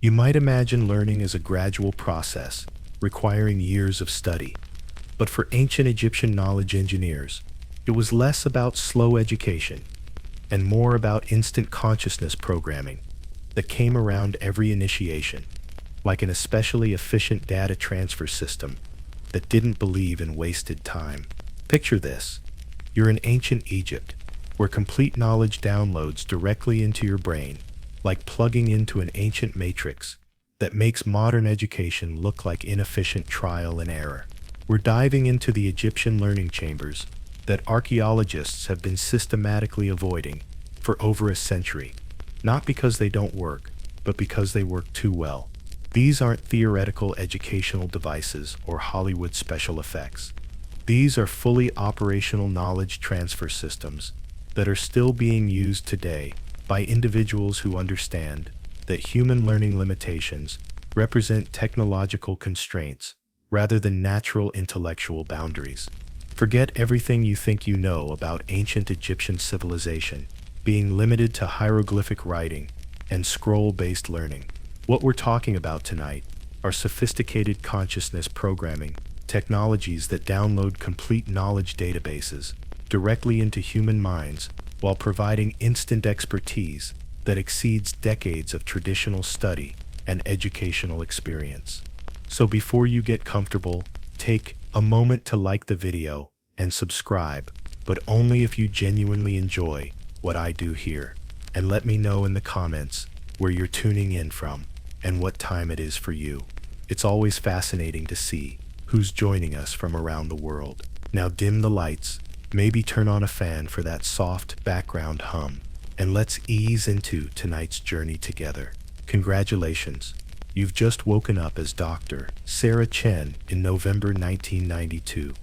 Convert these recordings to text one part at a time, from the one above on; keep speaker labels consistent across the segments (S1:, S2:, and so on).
S1: You might imagine learning as a gradual process, requiring years of study. But for ancient Egyptian knowledge engineers, it was less about slow education and more about instant consciousness programming that came around every initiation, like an especially efficient data transfer system that didn't believe in wasted time. Picture this. You're in ancient Egypt, where complete knowledge downloads directly into your brain, like plugging into an ancient matrix that makes modern education look like inefficient trial and error. We're diving into the Egyptian learning chambers that archaeologists have been systematically avoiding for over a century, not because they don't work, but because they work too well. These aren't theoretical educational devices or Hollywood special effects. These are fully operational knowledge transfer systems that are still being used today by individuals who understand that human learning limitations represent technological constraints rather than natural intellectual boundaries. Forget everything you think you know about ancient Egyptian civilization being limited to hieroglyphic writing and scroll-based learning. What we're talking about tonight are sophisticated consciousness programming technologies that download complete knowledge databases directly into human minds while providing instant expertise that exceeds decades of traditional study and educational experience. So before you get comfortable, take a moment to like the video and subscribe, but only if you genuinely enjoy what I do here. And let me know in the comments where you're tuning in from and what time it is for you. It's always fascinating to see who's joining us from around the world. Now dim the lights, maybe turn on a fan for that soft background hum, and let's ease into tonight's journey together. Congratulations, you've just woken up as Dr. Sarah Chen in November 1992,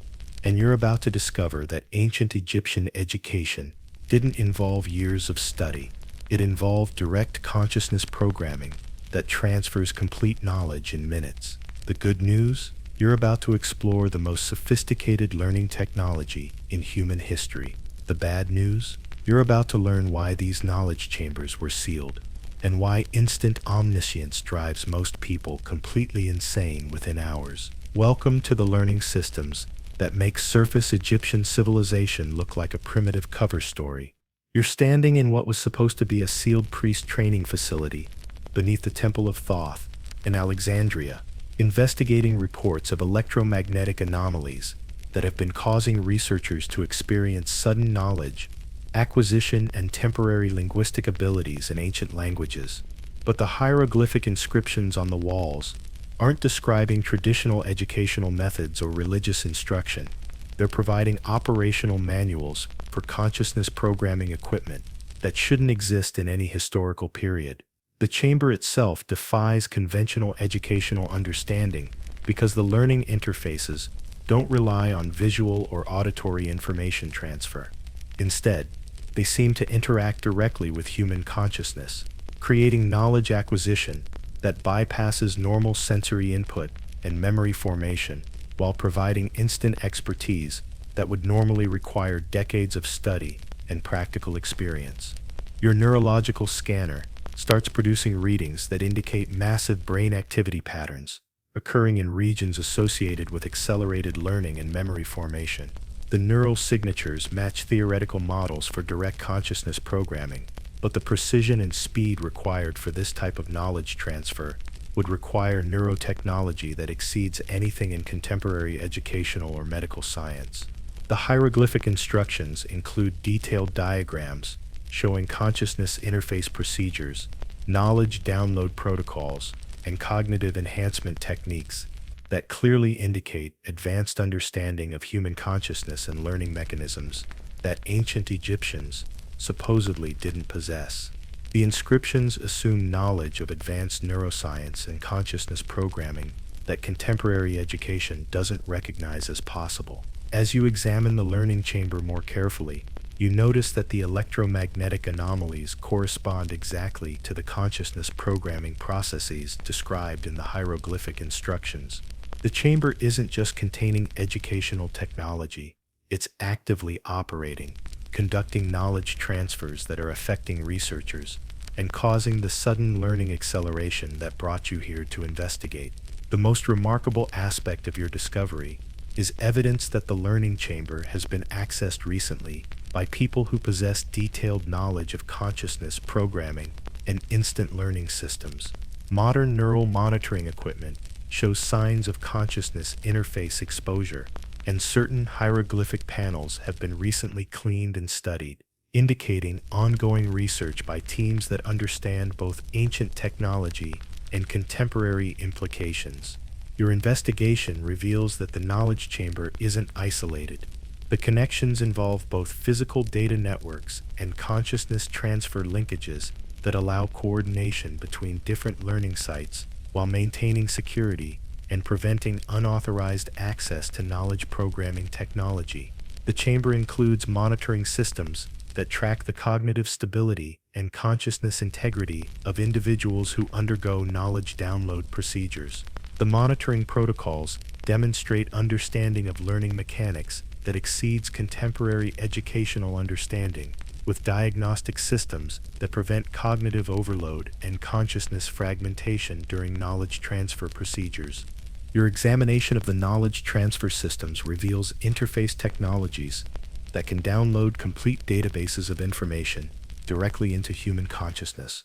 S1: and you're about to discover that ancient Egyptian education didn't involve years of study. It involved direct consciousness programming that transfers complete knowledge in minutes. The good news? You're about to explore the most sophisticated learning technology in human history. The bad news? You're about to learn why these knowledge chambers were sealed, and why instant omniscience drives most people completely insane within hours. Welcome to the learning systems that make surface Egyptian civilization look like a primitive cover story. You're standing in what was supposed to be a sealed priest training facility beneath the Temple of Thoth in Alexandria, investigating reports of electromagnetic anomalies that have been causing researchers to experience sudden knowledge acquisition and temporary linguistic abilities in ancient languages. But the hieroglyphic inscriptions on the walls aren't describing traditional educational methods or religious instruction. They're providing operational manuals for consciousness programming equipment that shouldn't exist in any historical period. The chamber itself defies conventional educational understanding because the learning interfaces don't rely on visual or auditory information transfer. Instead, they seem to interact directly with human consciousness, creating knowledge acquisition that bypasses normal sensory input and memory formation, while providing instant expertise that would normally require decades of study and practical experience. Your neurological scanner starts producing readings that indicate massive brain activity patterns occurring in regions associated with accelerated learning and memory formation. The neural signatures match theoretical models for direct consciousness programming, but the precision and speed required for this type of knowledge transfer would require neurotechnology that exceeds anything in contemporary educational or medical science. The hieroglyphic instructions include detailed diagrams showing consciousness interface procedures, knowledge download protocols, and cognitive enhancement techniques that clearly indicate advanced understanding of human consciousness and learning mechanisms that ancient Egyptians supposedly didn't possess. The inscriptions assume knowledge of advanced neuroscience and consciousness programming that contemporary education doesn't recognize as possible. As you examine the learning chamber more carefully, you notice that the electromagnetic anomalies correspond exactly to the consciousness programming processes described in the hieroglyphic instructions. The chamber isn't just containing educational technology, it's actively operating, conducting knowledge transfers that are affecting researchers and causing the sudden learning acceleration that brought you here to investigate. The most remarkable aspect of your discovery is evidence that the learning chamber has been accessed recently by people who possess detailed knowledge of consciousness programming and instant learning systems. Modern neural monitoring equipment shows signs of consciousness interface exposure, and certain hieroglyphic panels have been recently cleaned and studied, indicating ongoing research by teams that understand both ancient technology and contemporary implications. Your investigation reveals that the knowledge chamber isn't isolated. The connections involve both physical data networks and consciousness transfer linkages that allow coordination between different learning sites while maintaining security and preventing unauthorized access to knowledge programming technology. The chamber includes monitoring systems that track the cognitive stability and consciousness integrity of individuals who undergo knowledge download procedures. The monitoring protocols demonstrate understanding of learning mechanics that exceeds contemporary educational understanding, with diagnostic systems that prevent cognitive overload and consciousness fragmentation during knowledge transfer procedures. Your examination of the knowledge transfer systems reveals interface technologies that can download complete databases of information directly into human consciousness,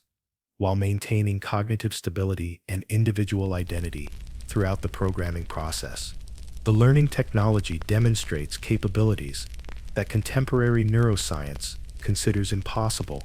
S1: while maintaining cognitive stability and individual identity throughout the programming process. The learning technology demonstrates capabilities that contemporary neuroscience considers impossible,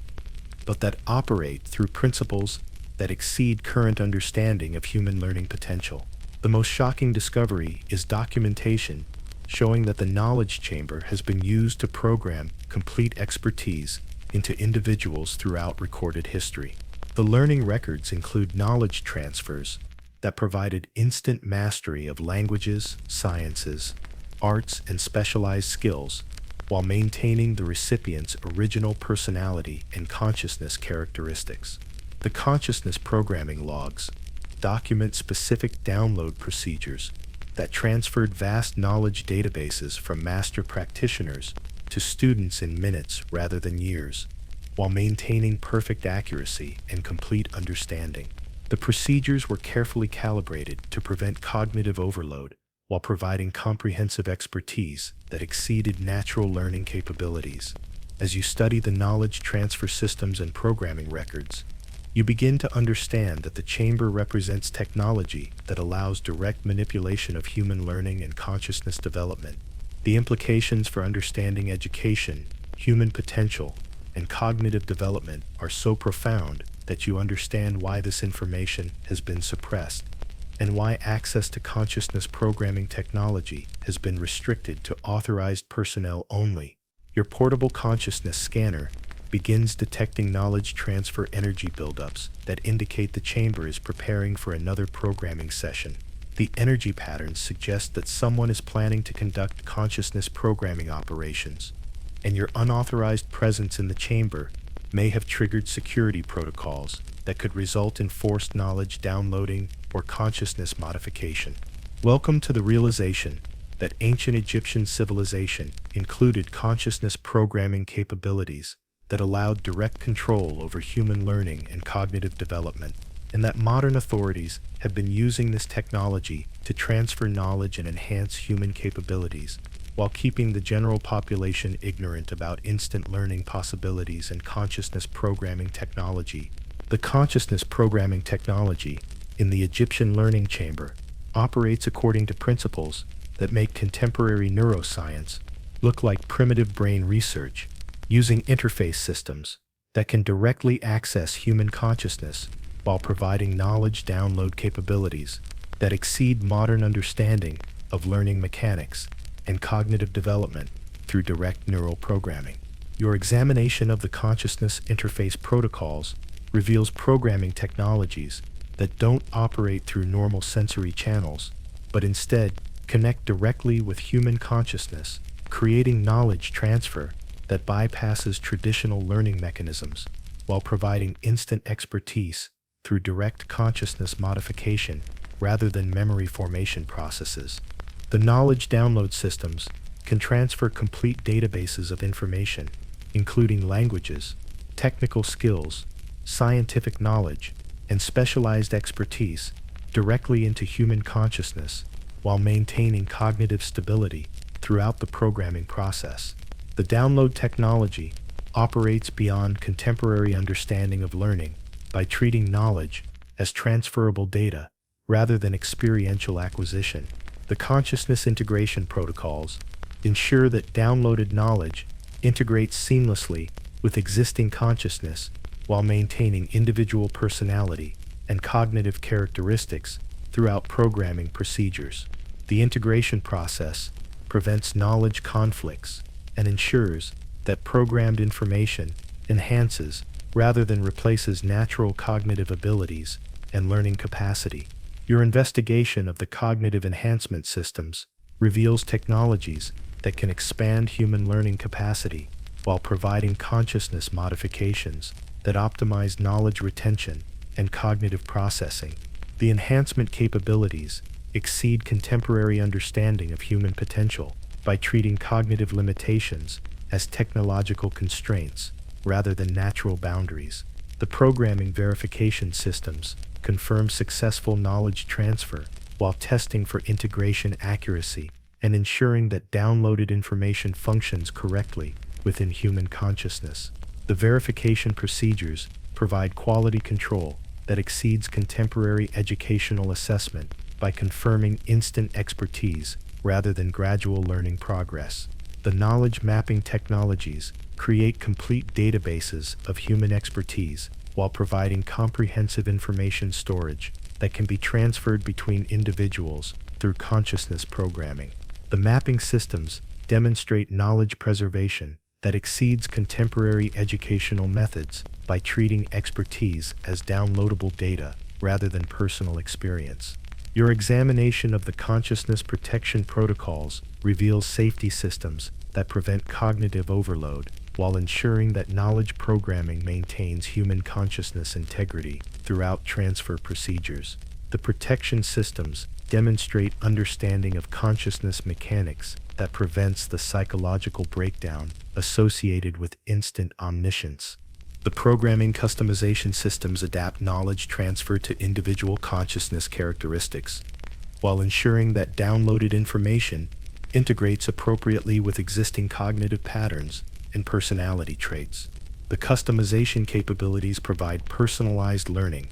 S1: but that operate through principles that exceed current understanding of human learning potential. The most shocking discovery is documentation showing that the knowledge chamber has been used to program complete expertise into individuals throughout recorded history. The learning records include knowledge transfers that provided instant mastery of languages, sciences, arts, and specialized skills, while maintaining the recipient's original personality and consciousness characteristics. The consciousness programming logs document specific download procedures that transferred vast knowledge databases from master practitioners to students in minutes rather than years, while maintaining perfect accuracy and complete understanding. The procedures were carefully calibrated to prevent cognitive overload while providing comprehensive expertise that exceeded natural learning capabilities. As you study the knowledge transfer systems and programming records, you begin to understand that the chamber represents technology that allows direct manipulation of human learning and consciousness development. The implications for understanding education, human potential, and cognitive development are so profound that you understand why this information has been suppressed, and why access to consciousness programming technology has been restricted to authorized personnel only. Your portable consciousness scanner begins detecting knowledge transfer energy buildups that indicate the chamber is preparing for another programming session. The energy patterns suggest that someone is planning to conduct consciousness programming operations, and your unauthorized presence in the chamber may have triggered security protocols that could result in forced knowledge downloading or consciousness modification. Welcome to the realization that ancient Egyptian civilization included consciousness programming capabilities that allowed direct control over human learning and cognitive development, and that modern authorities have been using this technology to transfer knowledge and enhance human capabilities, while keeping the general population ignorant about instant learning possibilities and consciousness programming technology. The consciousness programming technology in the Egyptian learning chamber operates according to principles that make contemporary neuroscience look like primitive brain research, using interface systems that can directly access human consciousness while providing knowledge download capabilities that exceed modern understanding of learning mechanics and cognitive development through direct neural programming. Your examination of the consciousness interface protocols reveals programming technologies that don't operate through normal sensory channels, but instead connect directly with human consciousness, creating knowledge transfer that bypasses traditional learning mechanisms while providing instant expertise through direct consciousness modification rather than memory formation processes. The knowledge download systems can transfer complete databases of information, including languages, technical skills, scientific knowledge, and specialized expertise directly into human consciousness while maintaining cognitive stability throughout the programming process. The download technology operates beyond contemporary understanding of learning by treating knowledge as transferable data rather than experiential acquisition. The consciousness integration protocols ensure that downloaded knowledge integrates seamlessly with existing consciousness while maintaining individual personality and cognitive characteristics throughout programming procedures. The integration process prevents knowledge conflicts and ensures that programmed information enhances rather than replaces natural cognitive abilities and learning capacity. Your investigation of the cognitive enhancement systems reveals technologies that can expand human learning capacity while providing consciousness modifications that optimize knowledge retention and cognitive processing. The enhancement capabilities exceed contemporary understanding of human potential by treating cognitive limitations as technological constraints rather than natural boundaries. The programming verification systems confirm successful knowledge transfer while testing for integration accuracy and ensuring that downloaded information functions correctly within human consciousness. The verification procedures provide quality control that exceeds contemporary educational assessment by confirming instant expertise rather than gradual learning progress. The knowledge mapping technologies create complete databases of human expertise while providing comprehensive information storage that can be transferred between individuals through consciousness programming. The mapping systems demonstrate knowledge preservation that exceeds contemporary educational methods by treating expertise as downloadable data rather than personal experience. Your examination of the consciousness protection protocols reveals safety systems that prevent cognitive overload while ensuring that knowledge programming maintains human consciousness integrity throughout transfer procedures. The protection systems demonstrate understanding of consciousness mechanics that prevents the psychological breakdown associated with instant omniscience. The programming customization systems adapt knowledge transfer to individual consciousness characteristics, while ensuring that downloaded information integrates appropriately with existing cognitive patterns and personality traits. The customization capabilities provide personalized learning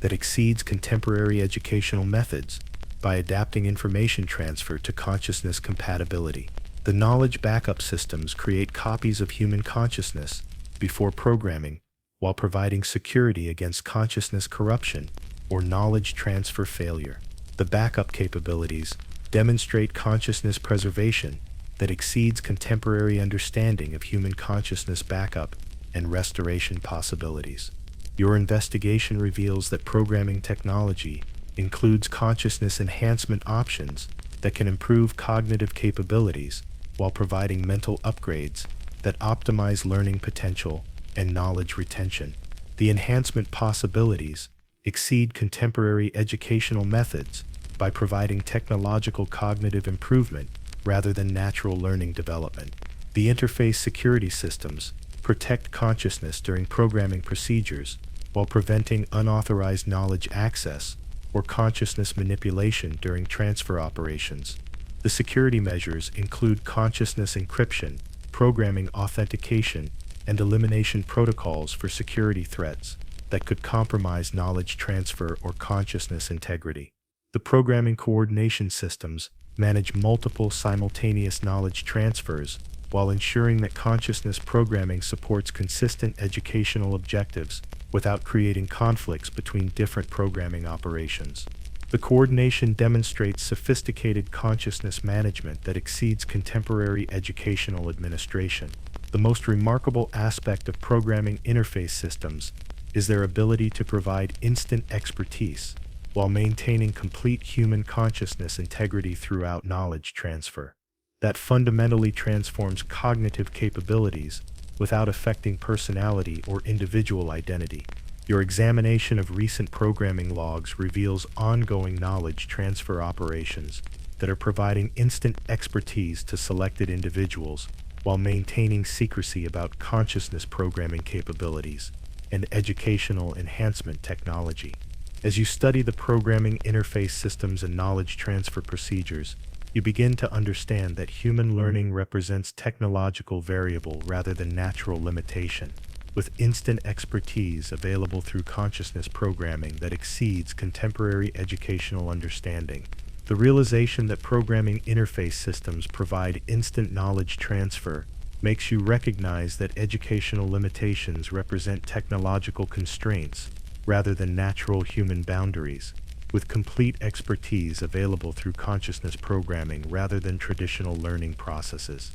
S1: that exceeds contemporary educational methods by adapting information transfer to consciousness compatibility. The knowledge backup systems create copies of human consciousness before programming while providing security against consciousness corruption or knowledge transfer failure. The backup capabilities demonstrate consciousness preservation that exceeds contemporary understanding of human consciousness backup and restoration possibilities. Your investigation reveals that programming technology includes consciousness enhancement options that can improve cognitive capabilities while providing mental upgrades that optimize learning potential and knowledge retention. The enhancement possibilities exceed contemporary educational methods by providing technological cognitive improvement rather than natural learning development. The interface security systems protect consciousness during programming procedures while preventing unauthorized knowledge access or consciousness manipulation during transfer operations. The security measures include consciousness encryption, programming authentication, and elimination protocols for security threats that could compromise knowledge transfer or consciousness integrity. The programming coordination systems manage multiple simultaneous knowledge transfers while ensuring that consciousness programming supports consistent educational objectives without creating conflicts between different programming operations. The coordination demonstrates sophisticated consciousness management that exceeds contemporary educational administration. The most remarkable aspect of programming interface systems is their ability to provide instant expertise while maintaining complete human consciousness integrity throughout knowledge transfer. That fundamentally transforms cognitive capabilities without affecting personality or individual identity. Your examination of recent programming logs reveals ongoing knowledge transfer operations that are providing instant expertise to selected individuals while maintaining secrecy about consciousness programming capabilities. and educational enhancement technology. As you study the programming interface systems and knowledge transfer procedures, you begin to understand that human learning represents technological variable rather than natural limitation, with instant expertise available through consciousness programming that exceeds contemporary educational understanding. The realization that programming interface systems provide instant knowledge transfer makes you recognize that educational limitations represent technological constraints rather than natural human boundaries, with complete expertise available through consciousness programming rather than traditional learning processes.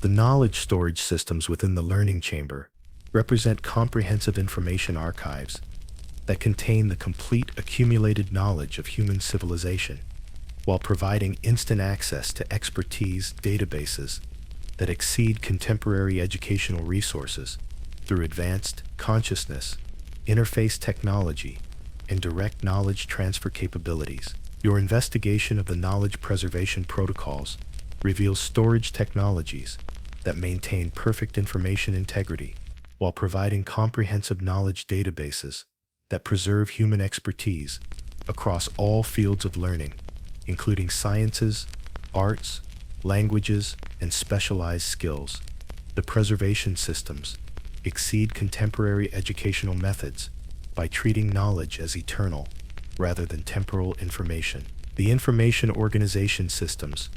S1: The knowledge storage systems within the learning chamber represent comprehensive information archives that contain the complete accumulated knowledge of human civilization, while providing instant access to expertise databases that exceed contemporary educational resources through advanced consciousness, interface technology, and direct knowledge transfer capabilities. Your investigation of the knowledge preservation protocols reveals storage technologies that maintain perfect information integrity while providing comprehensive knowledge databases that preserve human expertise across all fields of learning, including sciences, arts, languages, and specialized skills. The preservation systems exceed contemporary educational methods by treating knowledge as eternal rather than temporal information. The information organization systems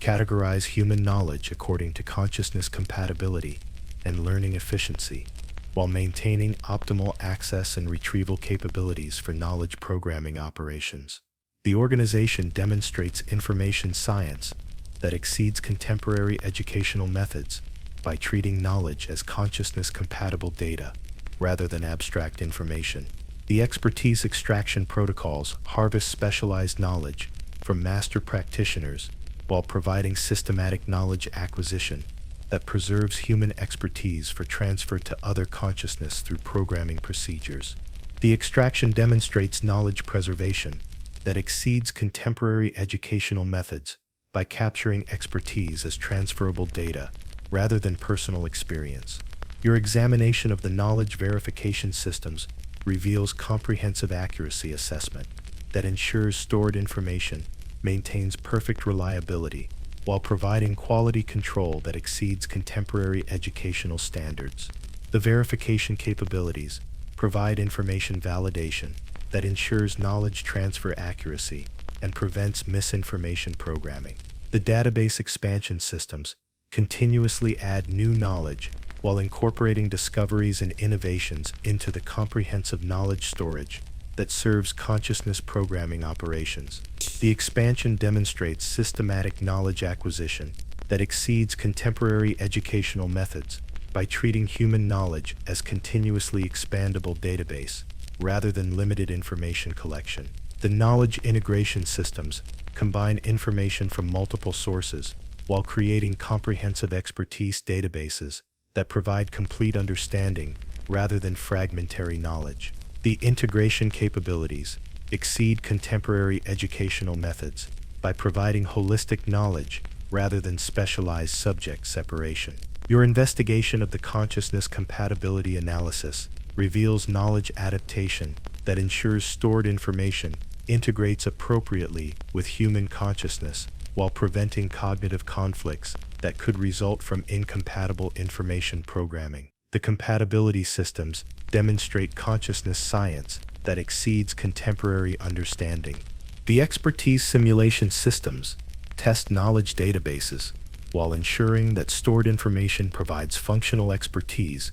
S1: categorize human knowledge according to consciousness compatibility and learning efficiency, while maintaining optimal access and retrieval capabilities for knowledge programming operations. The organization demonstrates information science that exceeds contemporary educational methods by treating knowledge as consciousness-compatible data rather than abstract information. The expertise extraction protocols harvest specialized knowledge from master practitioners while providing systematic knowledge acquisition that preserves human expertise for transfer to other consciousness through programming procedures. The extraction demonstrates knowledge preservation that exceeds contemporary educational methods by capturing expertise as transferable data rather than personal experience. Your examination of the knowledge verification systems reveals comprehensive accuracy assessment that ensures stored information maintains perfect reliability while providing quality control that exceeds contemporary educational standards. The verification capabilities provide information validation that ensures knowledge transfer accuracy and prevents misinformation programming. The database expansion systems continuously add new knowledge while incorporating discoveries and innovations into the comprehensive knowledge storage that serves consciousness programming operations. The expansion demonstrates systematic knowledge acquisition that exceeds contemporary educational methods by treating human knowledge as continuously expandable database rather than limited information collection. The knowledge integration systems combine information from multiple sources while creating comprehensive expertise databases that provide complete understanding rather than fragmentary knowledge. The integration capabilities exceed contemporary educational methods by providing holistic knowledge rather than specialized subject separation. Your investigation of the consciousness compatibility analysis reveals knowledge adaptation that ensures stored information integrates appropriately with human consciousness while preventing cognitive conflicts that could result from incompatible information programming. The compatibility systems demonstrate consciousness science that exceeds contemporary understanding. The expertise simulation systems test knowledge databases while ensuring that stored information provides functional expertise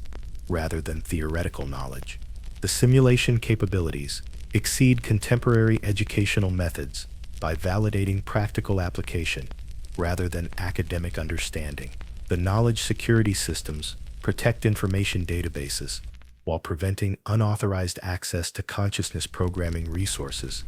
S1: rather than theoretical knowledge. The simulation capabilities exceed contemporary educational methods by validating practical application rather than academic understanding. The knowledge security systems protect information databases while preventing unauthorized access to consciousness programming resources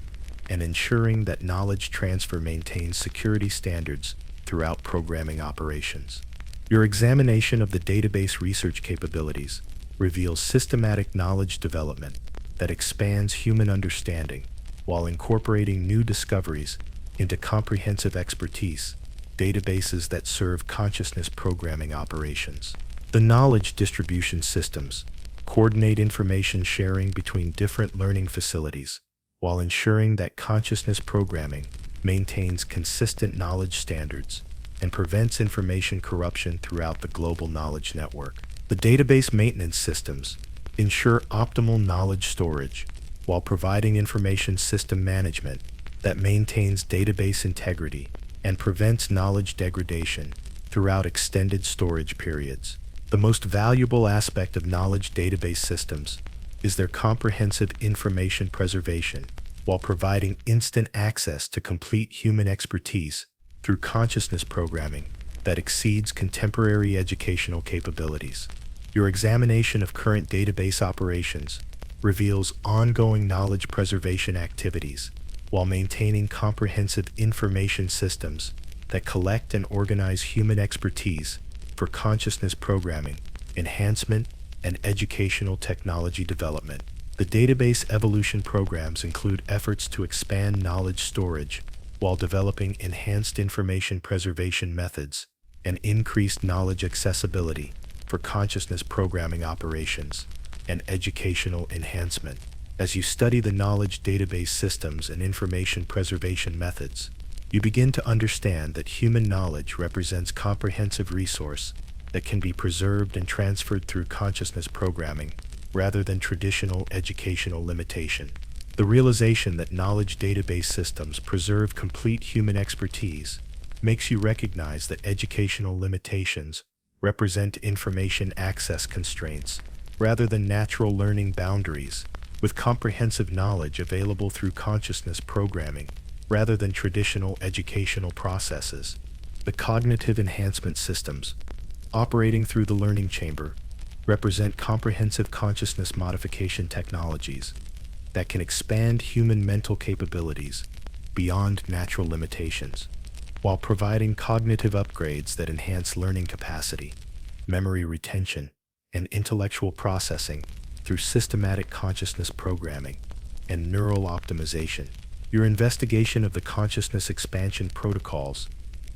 S1: and ensuring that knowledge transfer maintains security standards throughout programming operations. Your examination of the database research capabilities reveals systematic knowledge development that expands human understanding while incorporating new discoveries into comprehensive expertise, databases that serve consciousness programming operations. The knowledge distribution systems coordinate information sharing between different learning facilities, while ensuring that consciousness programming maintains consistent knowledge standards and prevents information corruption throughout the global knowledge network. The database maintenance systems ensure optimal knowledge storage while providing information system management that maintains database integrity and prevents knowledge degradation throughout extended storage periods. The most valuable aspect of knowledge database systems is their comprehensive information preservation while providing instant access to complete human expertise through consciousness programming that exceeds contemporary educational capabilities. Your examination of current database operations reveals ongoing knowledge preservation activities while maintaining comprehensive information systems that collect and organize human expertise for consciousness programming, enhancement, and educational technology development. The database evolution programs include efforts to expand knowledge storage while developing enhanced information preservation methods and increased knowledge accessibility for consciousness programming operations and educational enhancement. As you study the knowledge database systems and information preservation methods, you begin to understand that human knowledge represents comprehensive resource that can be preserved and transferred through consciousness programming rather than traditional educational limitation. The realization that knowledge database systems preserve complete human expertise makes you recognize that educational limitations represent information access constraints rather than natural learning boundaries, with comprehensive knowledge available through consciousness programming rather than traditional educational processes. The cognitive enhancement systems, operating through the learning chamber, represent comprehensive consciousness modification technologies that can expand human mental capabilities beyond natural limitations, while providing cognitive upgrades that enhance learning capacity, memory retention, and intellectual processing through systematic consciousness programming and neural optimization. Your investigation of the consciousness expansion protocols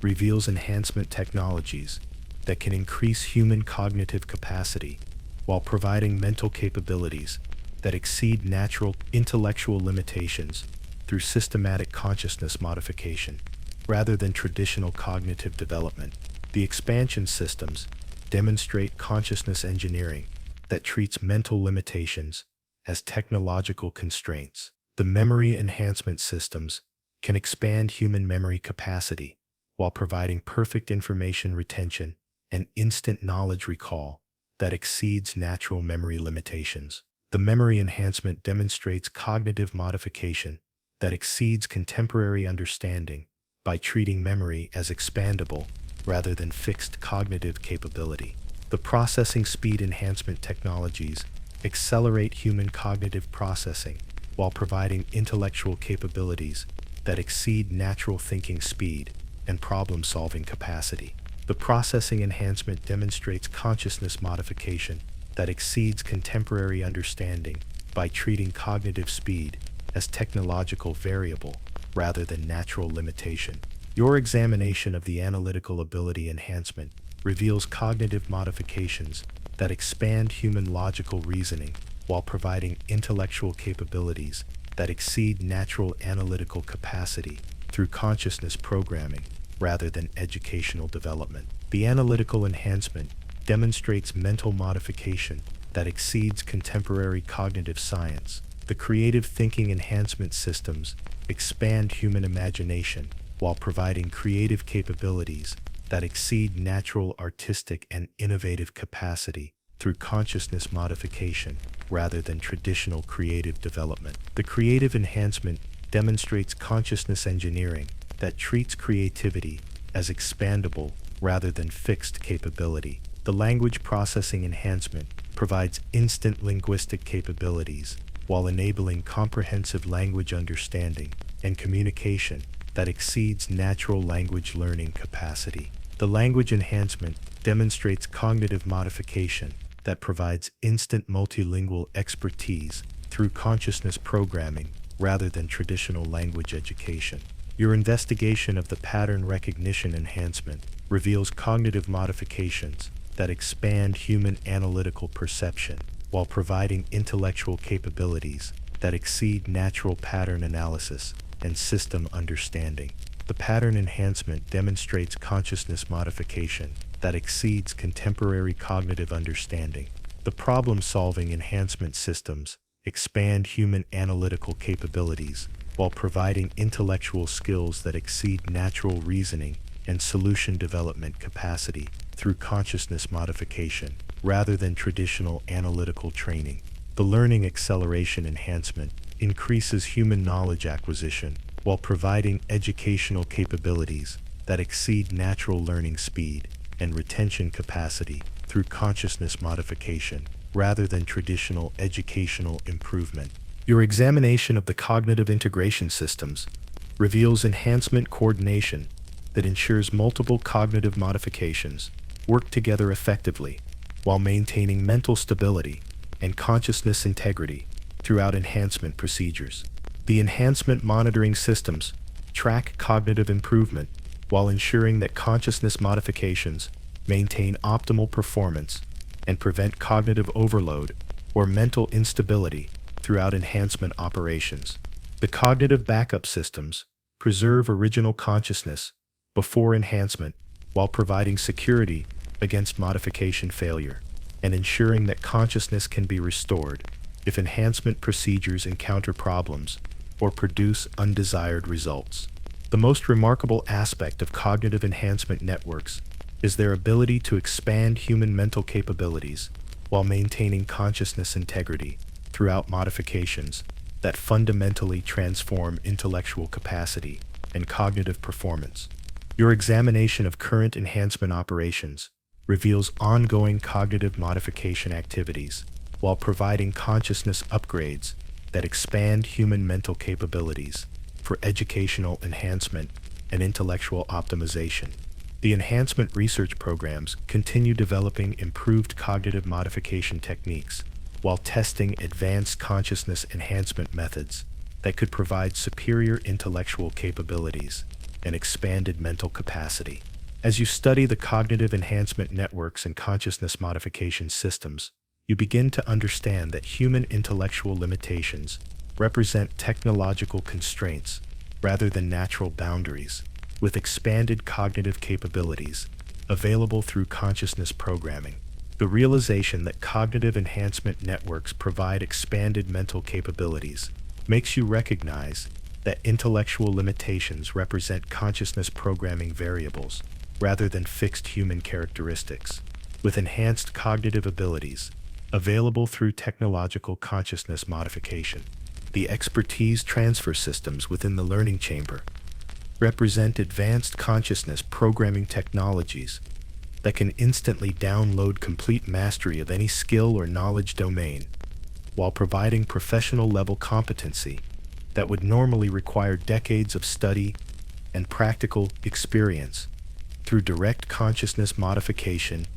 S1: reveals enhancement technologies that can increase human cognitive capacity while providing mental capabilities that exceed natural intellectual limitations through systematic consciousness modification rather than traditional cognitive development. The expansion systems demonstrate consciousness engineering that treats mental limitations as technological constraints. The memory enhancement systems can expand human memory capacity while providing perfect information retention and instant knowledge recall that exceeds natural memory limitations. The memory enhancement demonstrates cognitive modification that exceeds contemporary understanding by treating memory as expandable rather than fixed cognitive capability. The processing speed enhancement technologies accelerate human cognitive processing while providing intellectual capabilities that exceed natural thinking speed and problem-solving capacity. The processing enhancement demonstrates consciousness modification that exceeds contemporary understanding by treating cognitive speed as technological variable rather than natural limitation. Your examination of the analytical ability enhancement reveals cognitive modifications that expand human logical reasoning while providing intellectual capabilities that exceed natural analytical capacity through consciousness programming rather than educational development. The analytical enhancement demonstrates mental modification that exceeds contemporary cognitive science. The creative thinking enhancement systems expand human imagination while providing creative capabilities that exceed natural artistic and innovative capacity through consciousness modification rather than traditional creative development. The creative enhancement demonstrates consciousness engineering that treats creativity as expandable rather than fixed capability. The language processing enhancement provides instant linguistic capabilities while enabling comprehensive language understanding and communication that exceeds natural language learning capacity. The language enhancement demonstrates cognitive modification that provides instant multilingual expertise through consciousness programming rather than traditional language education. Your investigation of the pattern recognition enhancement reveals cognitive modifications that expand human analytical perception while providing intellectual capabilities that exceed natural pattern analysis and system understanding. The pattern enhancement demonstrates consciousness modification that exceeds contemporary cognitive understanding. The problem-solving enhancement systems expand human analytical capabilities while providing intellectual skills that exceed natural reasoning and solution development capacity through consciousness modification rather than traditional analytical training. The learning acceleration enhancement increases human knowledge acquisition while providing educational capabilities that exceed natural learning speed and retention capacity through consciousness modification rather than traditional educational improvement. Your examination of the cognitive integration systems reveals enhancement coordination that ensures multiple cognitive modifications work together effectively while maintaining mental stability and consciousness integrity throughout enhancement procedures. The enhancement monitoring systems track cognitive improvement while ensuring that consciousness modifications maintain optimal performance and prevent cognitive overload or mental instability throughout enhancement operations. The cognitive backup systems preserve original consciousness before enhancement while providing security against modification failure and ensuring that consciousness can be restored if enhancement procedures encounter problems or produce undesired results. The most remarkable aspect of cognitive enhancement networks is their ability to expand human mental capabilities while maintaining consciousness integrity throughout modifications that fundamentally transform intellectual capacity and cognitive performance. Your examination of current enhancement operations reveals ongoing cognitive modification activities while providing consciousness upgrades that expand human mental capabilities for educational enhancement and intellectual optimization. The enhancement research programs continue developing improved cognitive modification techniques while testing advanced consciousness enhancement methods that could provide superior intellectual capabilities and expanded mental capacity. As you study the cognitive enhancement networks and consciousness modification systems, you begin to understand that human intellectual limitations represent technological constraints rather than natural boundaries, with expanded cognitive capabilities available through consciousness programming. The realization that cognitive enhancement networks provide expanded mental capabilities makes you recognize that intellectual limitations represent consciousness programming variables rather than fixed human characteristics. With enhanced cognitive abilities available through technological consciousness modification, the expertise transfer systems within the learning chamber represent advanced consciousness programming technologies that can instantly download complete mastery of any skill or knowledge domain, while providing professional-level competency that would normally require decades of study and practical experience through direct consciousness modification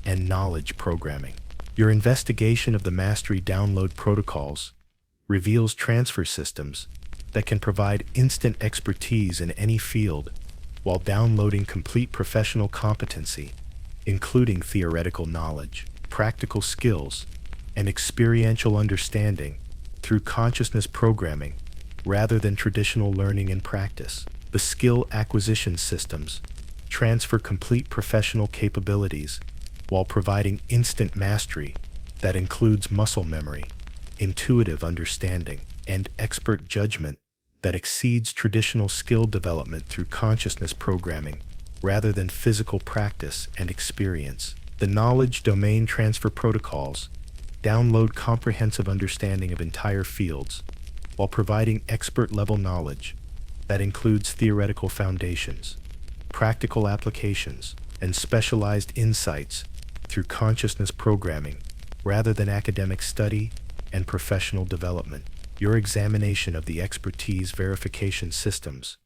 S1: and knowledge programming. Your investigation of the mastery download protocols reveals transfer systems that can provide instant expertise in any field while downloading complete professional competency, including theoretical knowledge, practical skills, and experiential understanding through consciousness programming rather than traditional learning and practice. The skill acquisition systems transfer complete professional capabilities while providing instant mastery that includes muscle memory, intuitive understanding, and expert judgment that exceeds traditional skill development through consciousness programming rather than physical practice and experience. The knowledge domain transfer protocols download comprehensive understanding of entire fields while providing expert-level knowledge that includes theoretical foundations, practical applications, and specialized insights through consciousness programming rather than academic study and professional development. Your examination of the expertise verification systems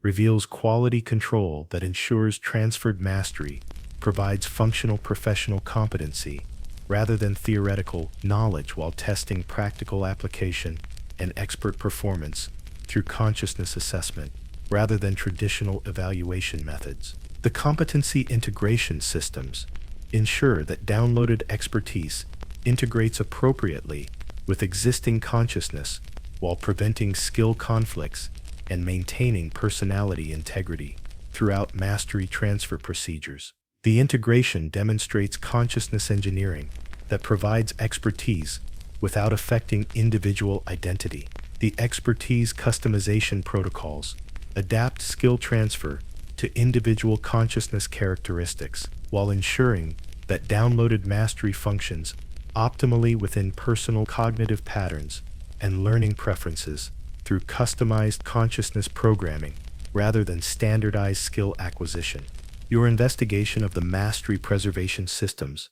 S1: reveals quality control that ensures transferred mastery provides functional professional competency rather than theoretical knowledge while testing practical application and expert performance through consciousness assessment rather than traditional evaluation methods. The competency integration systems ensure that downloaded expertise integrates appropriately with existing consciousness while preventing skill conflicts and maintaining personality integrity throughout mastery transfer procedures. The integration demonstrates consciousness engineering that provides expertise without affecting individual identity. The expertise customization protocols adapt skill transfer to individual consciousness characteristics while ensuring that downloaded mastery functions optimally within personal cognitive patterns and learning preferences through customized consciousness programming rather than standardized skill acquisition. Your investigation of the mastery preservation systems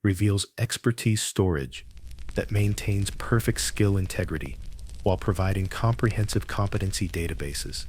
S1: reveals expertise storage that maintains perfect skill integrity while providing comprehensive competency databases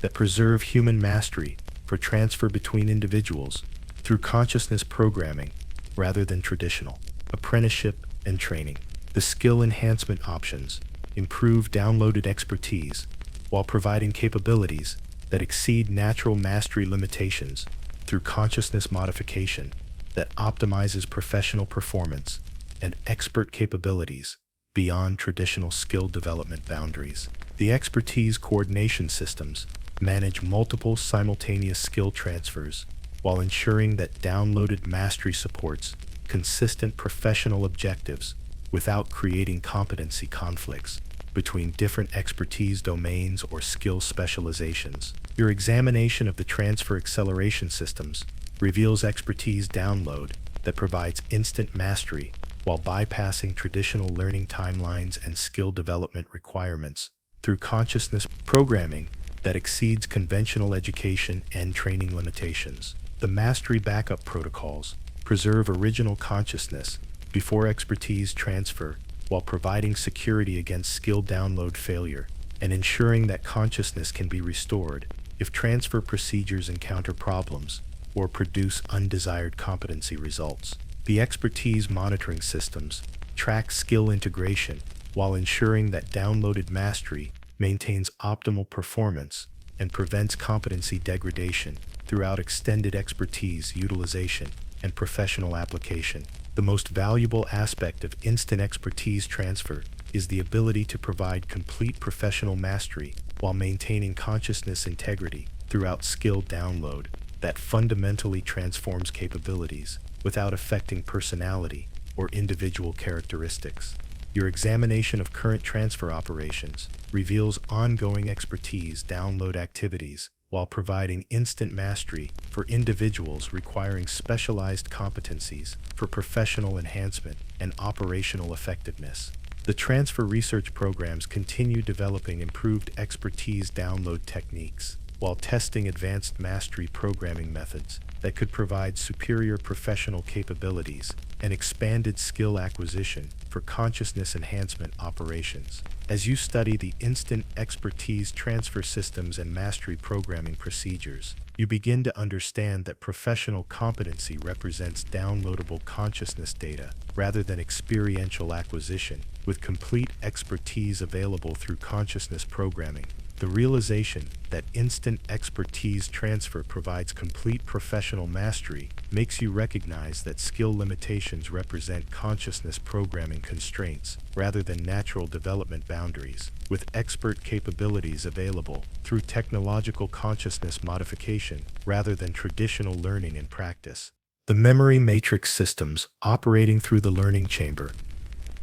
S1: that preserve human mastery for transfer between individuals through consciousness programming rather than traditional apprenticeship and training. The skill enhancement options improve downloaded expertise while providing capabilities that exceed natural mastery limitations through consciousness modification that optimizes professional performance and expert capabilities beyond traditional skill development boundaries. The expertise coordination systems manage multiple simultaneous skill transfers while ensuring that downloaded mastery supports consistent professional objectives without creating competency conflicts between different expertise domains or skill specializations. Your examination of the transfer acceleration systems reveals expertise download that provides instant mastery while bypassing traditional learning timelines and skill development requirements through consciousness programming that exceeds conventional education and training limitations. The mastery backup protocols preserve original consciousness before expertise transfer while providing security against skill download failure and ensuring that consciousness can be restored if transfer procedures encounter problems or produce undesired competency results. The expertise monitoring systems track skill integration while ensuring that downloaded mastery maintains optimal performance and prevents competency degradation throughout extended expertise utilization and professional application. The most valuable aspect of instant expertise transfer is the ability to provide complete professional mastery while maintaining consciousness integrity throughout skill download that fundamentally transforms capabilities without affecting personality or individual characteristics. Your examination of current transfer operations reveals ongoing expertise download activities while providing instant mastery for individuals requiring specialized competencies for professional enhancement and operational effectiveness. The transfer research programs continue developing improved expertise download techniques while testing advanced mastery programming methods that could provide superior professional capabilities and expanded skill acquisition for consciousness enhancement operations. As you study the instant expertise transfer systems and mastery programming procedures, you begin to understand that professional competency represents downloadable consciousness data rather than experiential acquisition, with complete expertise available through consciousness programming. The realization that instant expertise transfer provides complete professional mastery makes you recognize that skill limitations represent consciousness programming constraints rather than natural development boundaries, with expert capabilities available through technological consciousness modification rather than traditional learning and practice. The memory matrix systems operating through the learning chamber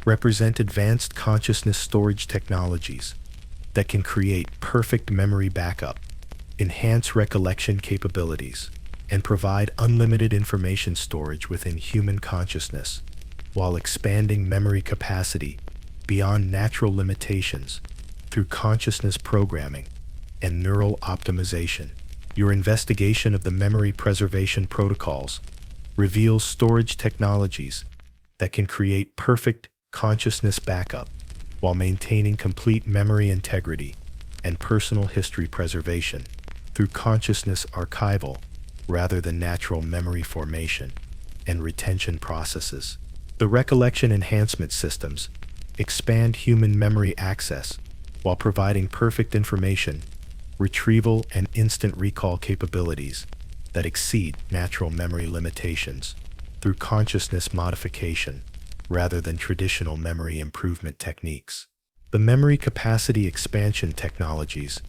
S1: represent advanced consciousness storage technologies that can create perfect memory backup, enhance recollection capabilities, and provide unlimited information storage within human consciousness, while expanding memory capacity beyond natural limitations through consciousness programming and neural optimization. Your investigation of the memory preservation protocols reveals storage technologies that can create perfect consciousness backup while maintaining complete memory integrity and personal history preservation through consciousness archival rather than natural memory formation and retention processes. The recollection enhancement systems expand human memory access while providing perfect information, retrieval, and instant recall capabilities that exceed natural memory limitations through consciousness modification rather than traditional memory improvement techniques. The memory capacity expansion technologies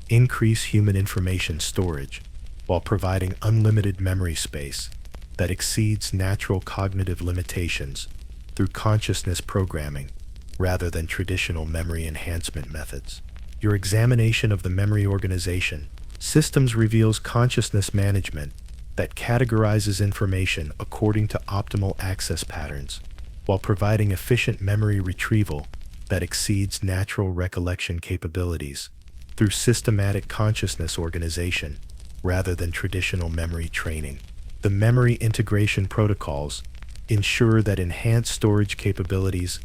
S1: increase human information storage while providing unlimited memory space that exceeds natural cognitive limitations through consciousness programming rather than traditional memory enhancement methods. Your examination of the memory organization systems reveals consciousness management that categorizes information according to optimal access patterns while providing efficient memory retrieval that exceeds natural recollection capabilities through systematic consciousness organization rather than traditional memory training. The memory integration protocols ensure that enhanced storage capabilities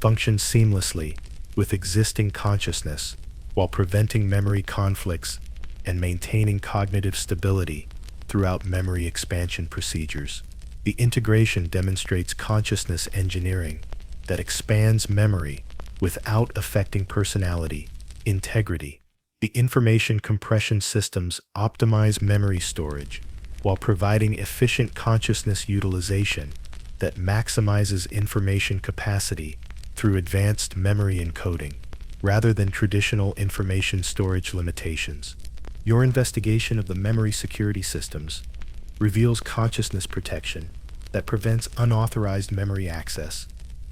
S1: function seamlessly with existing consciousness while preventing memory conflicts and maintaining cognitive stability throughout memory expansion procedures. The integration demonstrates consciousness engineering that expands memory without affecting personality, integrity. The information compression systems optimize memory storage while providing efficient consciousness utilization that maximizes information capacity through advanced memory encoding, rather than traditional information storage limitations. Your investigation of the memory security systems reveals consciousness protection that prevents unauthorized memory access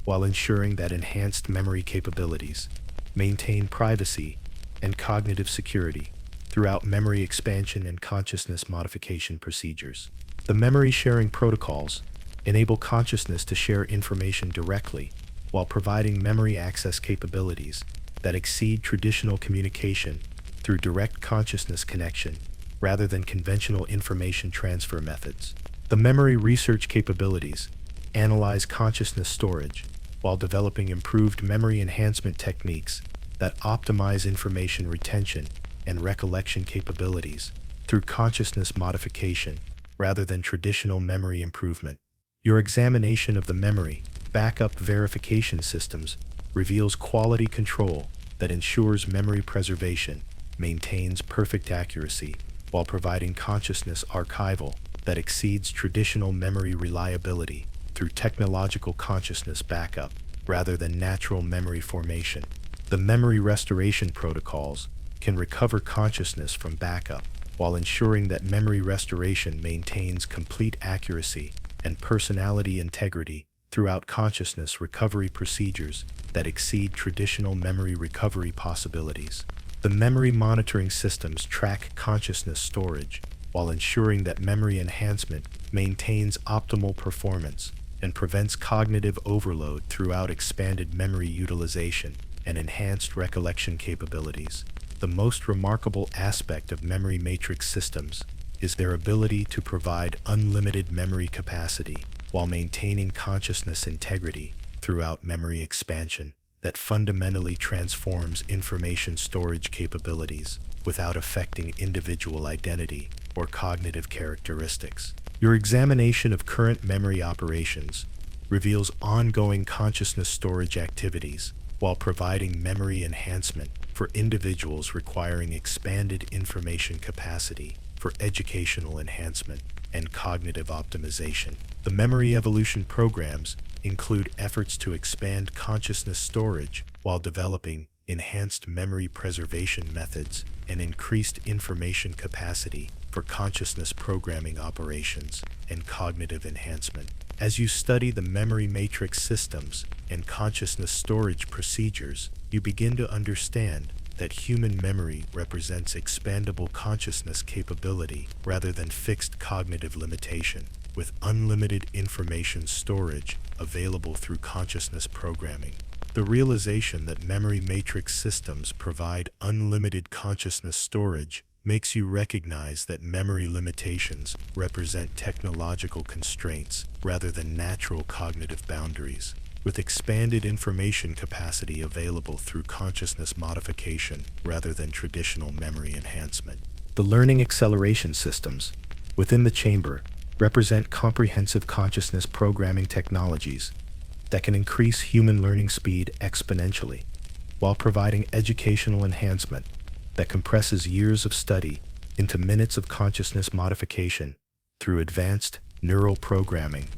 S1: while ensuring that enhanced memory capabilities maintain privacy and cognitive security throughout memory expansion and consciousness modification procedures. The memory sharing protocols enable consciousness to share information directly while providing memory access capabilities that exceed traditional communication through direct consciousness connection rather than conventional information transfer methods. The memory research capabilities analyze consciousness storage while developing improved memory enhancement techniques that optimize information retention and recollection capabilities through consciousness modification rather than traditional memory improvement. Your examination of the memory backup verification systems reveals quality control that ensures memory preservation maintains perfect accuracy while providing consciousness archival that exceeds traditional memory reliability through technological consciousness backup rather than natural memory formation. The memory restoration protocols can recover consciousness from backup while ensuring that memory restoration maintains complete accuracy and personality integrity throughout consciousness recovery procedures that exceed traditional memory recovery possibilities. The memory monitoring systems track consciousness storage while ensuring that memory enhancement maintains optimal performance and prevents cognitive overload throughout expanded memory utilization and enhanced recollection capabilities. The most remarkable aspect of memory matrix systems is their ability to provide unlimited memory capacity while maintaining consciousness integrity throughout memory expansion that fundamentally transforms information storage capabilities without affecting individual identity or cognitive characteristics. Your examination of current memory operations reveals ongoing consciousness storage activities while providing memory enhancement for individuals requiring expanded information capacity for educational enhancement and cognitive optimization. The memory evolution programs include efforts to expand consciousness storage while developing enhanced memory preservation methods and increased information capacity for consciousness programming operations and cognitive enhancement. As you study the memory matrix systems and consciousness storage procedures, you begin to understand that human memory represents expandable consciousness capability rather than fixed cognitive limitation, with unlimited information storage available through consciousness programming. The realization that memory matrix systems provide unlimited consciousness storage makes you recognize that memory limitations represent technological constraints rather than natural cognitive boundaries. With expanded information capacity available through consciousness modification rather than traditional memory enhancement. The learning acceleration systems within the chamber represent comprehensive consciousness programming technologies that can increase human learning speed exponentially while providing educational enhancement that compresses years of study into minutes of consciousness modification through advanced neural programming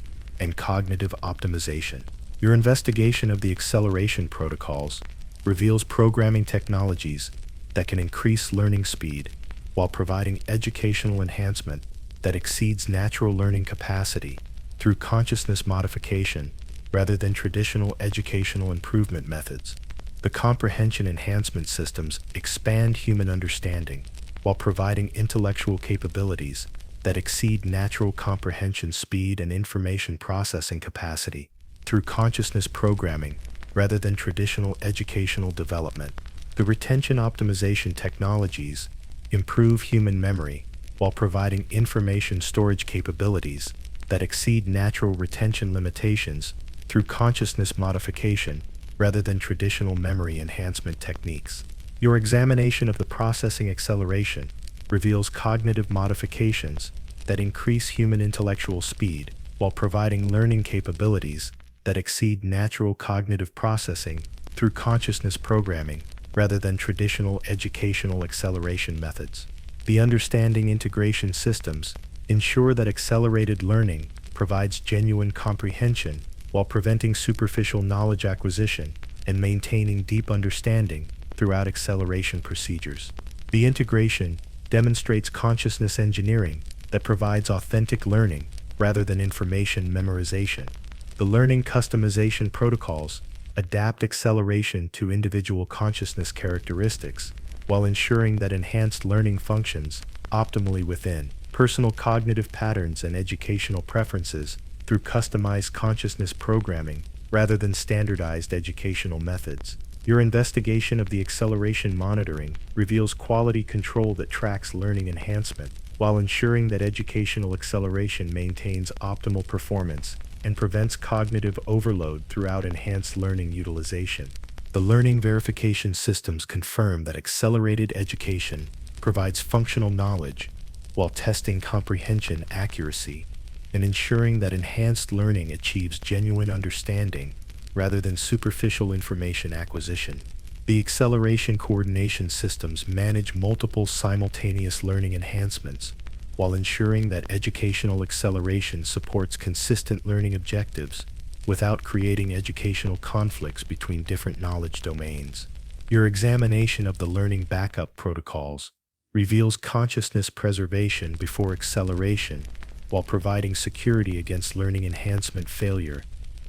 S1: and cognitive optimization. Your investigation of the acceleration protocols reveals programming technologies that can increase learning speed while providing educational enhancement that exceeds natural learning capacity through consciousness modification rather than traditional educational improvement methods. The comprehension enhancement systems expand human understanding while providing intellectual capabilities that exceed natural comprehension speed and information processing capacity through consciousness programming rather than traditional educational development. The retention optimization technologies improve human memory while providing information storage capabilities that exceed natural retention limitations through consciousness modification rather than traditional memory enhancement techniques. Your examination of the processing acceleration reveals cognitive modifications that increase human intellectual speed while providing learning capabilities that exceed natural cognitive processing through consciousness programming rather than traditional educational acceleration methods. The understanding integration systems ensure that accelerated learning provides genuine comprehension while preventing superficial knowledge acquisition and maintaining deep understanding throughout acceleration procedures. The integration demonstrates consciousness engineering that provides authentic learning rather than information memorization. The learning customization protocols adapt acceleration to individual consciousness characteristics while ensuring that enhanced learning functions optimally within personal cognitive patterns and educational preferences through customized consciousness programming rather than standardized educational methods. Your investigation of the acceleration monitoring reveals quality control that tracks learning enhancement while ensuring that educational acceleration maintains optimal performance and prevents cognitive overload throughout enhanced learning utilization. The learning verification systems confirm that accelerated education provides functional knowledge while testing comprehension accuracy and ensuring that enhanced learning achieves genuine understanding rather than superficial information acquisition. The acceleration coordination systems manage multiple simultaneous learning enhancements while ensuring that educational acceleration supports consistent learning objectives without creating educational conflicts between different knowledge domains. Your examination of the learning backup protocols reveals consciousness preservation before acceleration while providing security against learning enhancement failure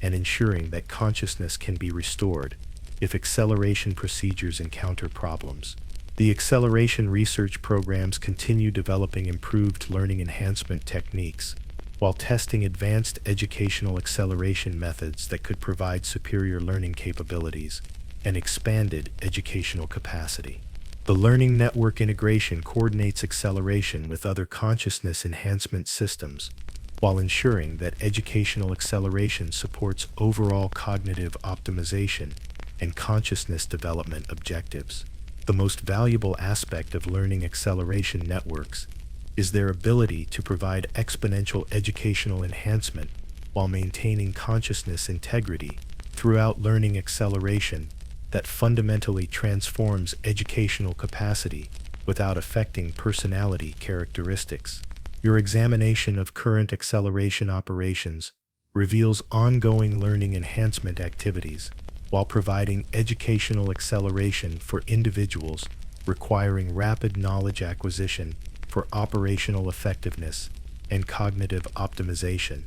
S1: and ensuring that consciousness can be restored if acceleration procedures encounter problems. The acceleration research programs continue developing improved learning enhancement techniques while testing advanced educational acceleration methods that could provide superior learning capabilities and expanded educational capacity. The learning network integration coordinates acceleration with other consciousness enhancement systems while ensuring that educational acceleration supports overall cognitive optimization and consciousness development objectives. The most valuable aspect of learning acceleration networks is their ability to provide exponential educational enhancement while maintaining consciousness integrity throughout learning acceleration that fundamentally transforms educational capacity without affecting personality characteristics. Your examination of current acceleration operations reveals ongoing learning enhancement activities while providing educational acceleration for individuals requiring rapid knowledge acquisition for operational effectiveness and cognitive optimization.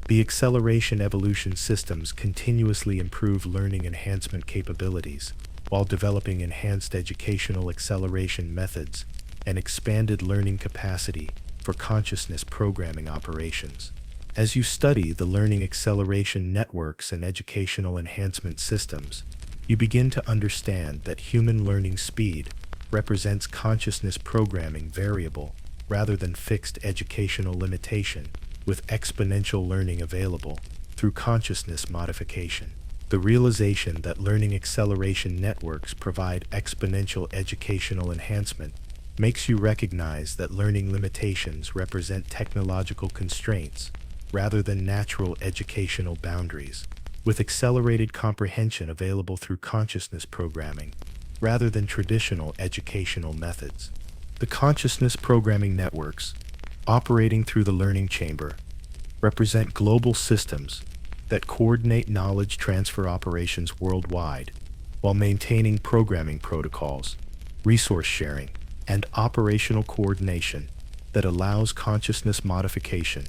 S1: The acceleration evolution systems continuously improve learning enhancement capabilities while developing enhanced educational acceleration methods and expanded learning capacity for consciousness programming operations. As you study the learning acceleration networks and educational enhancement systems, you begin to understand that human learning speed represents consciousness programming variable rather than fixed educational limitation, with exponential learning available through consciousness modification. The realization that learning acceleration networks provide exponential educational enhancement makes you recognize that learning limitations represent technological constraints rather than natural educational boundaries, with accelerated comprehension available through consciousness programming rather than traditional educational methods. The consciousness programming networks, operating through the learning chamber, represent global systems that coordinate knowledge transfer operations worldwide while maintaining programming protocols, resource sharing, and operational coordination that allows consciousness modification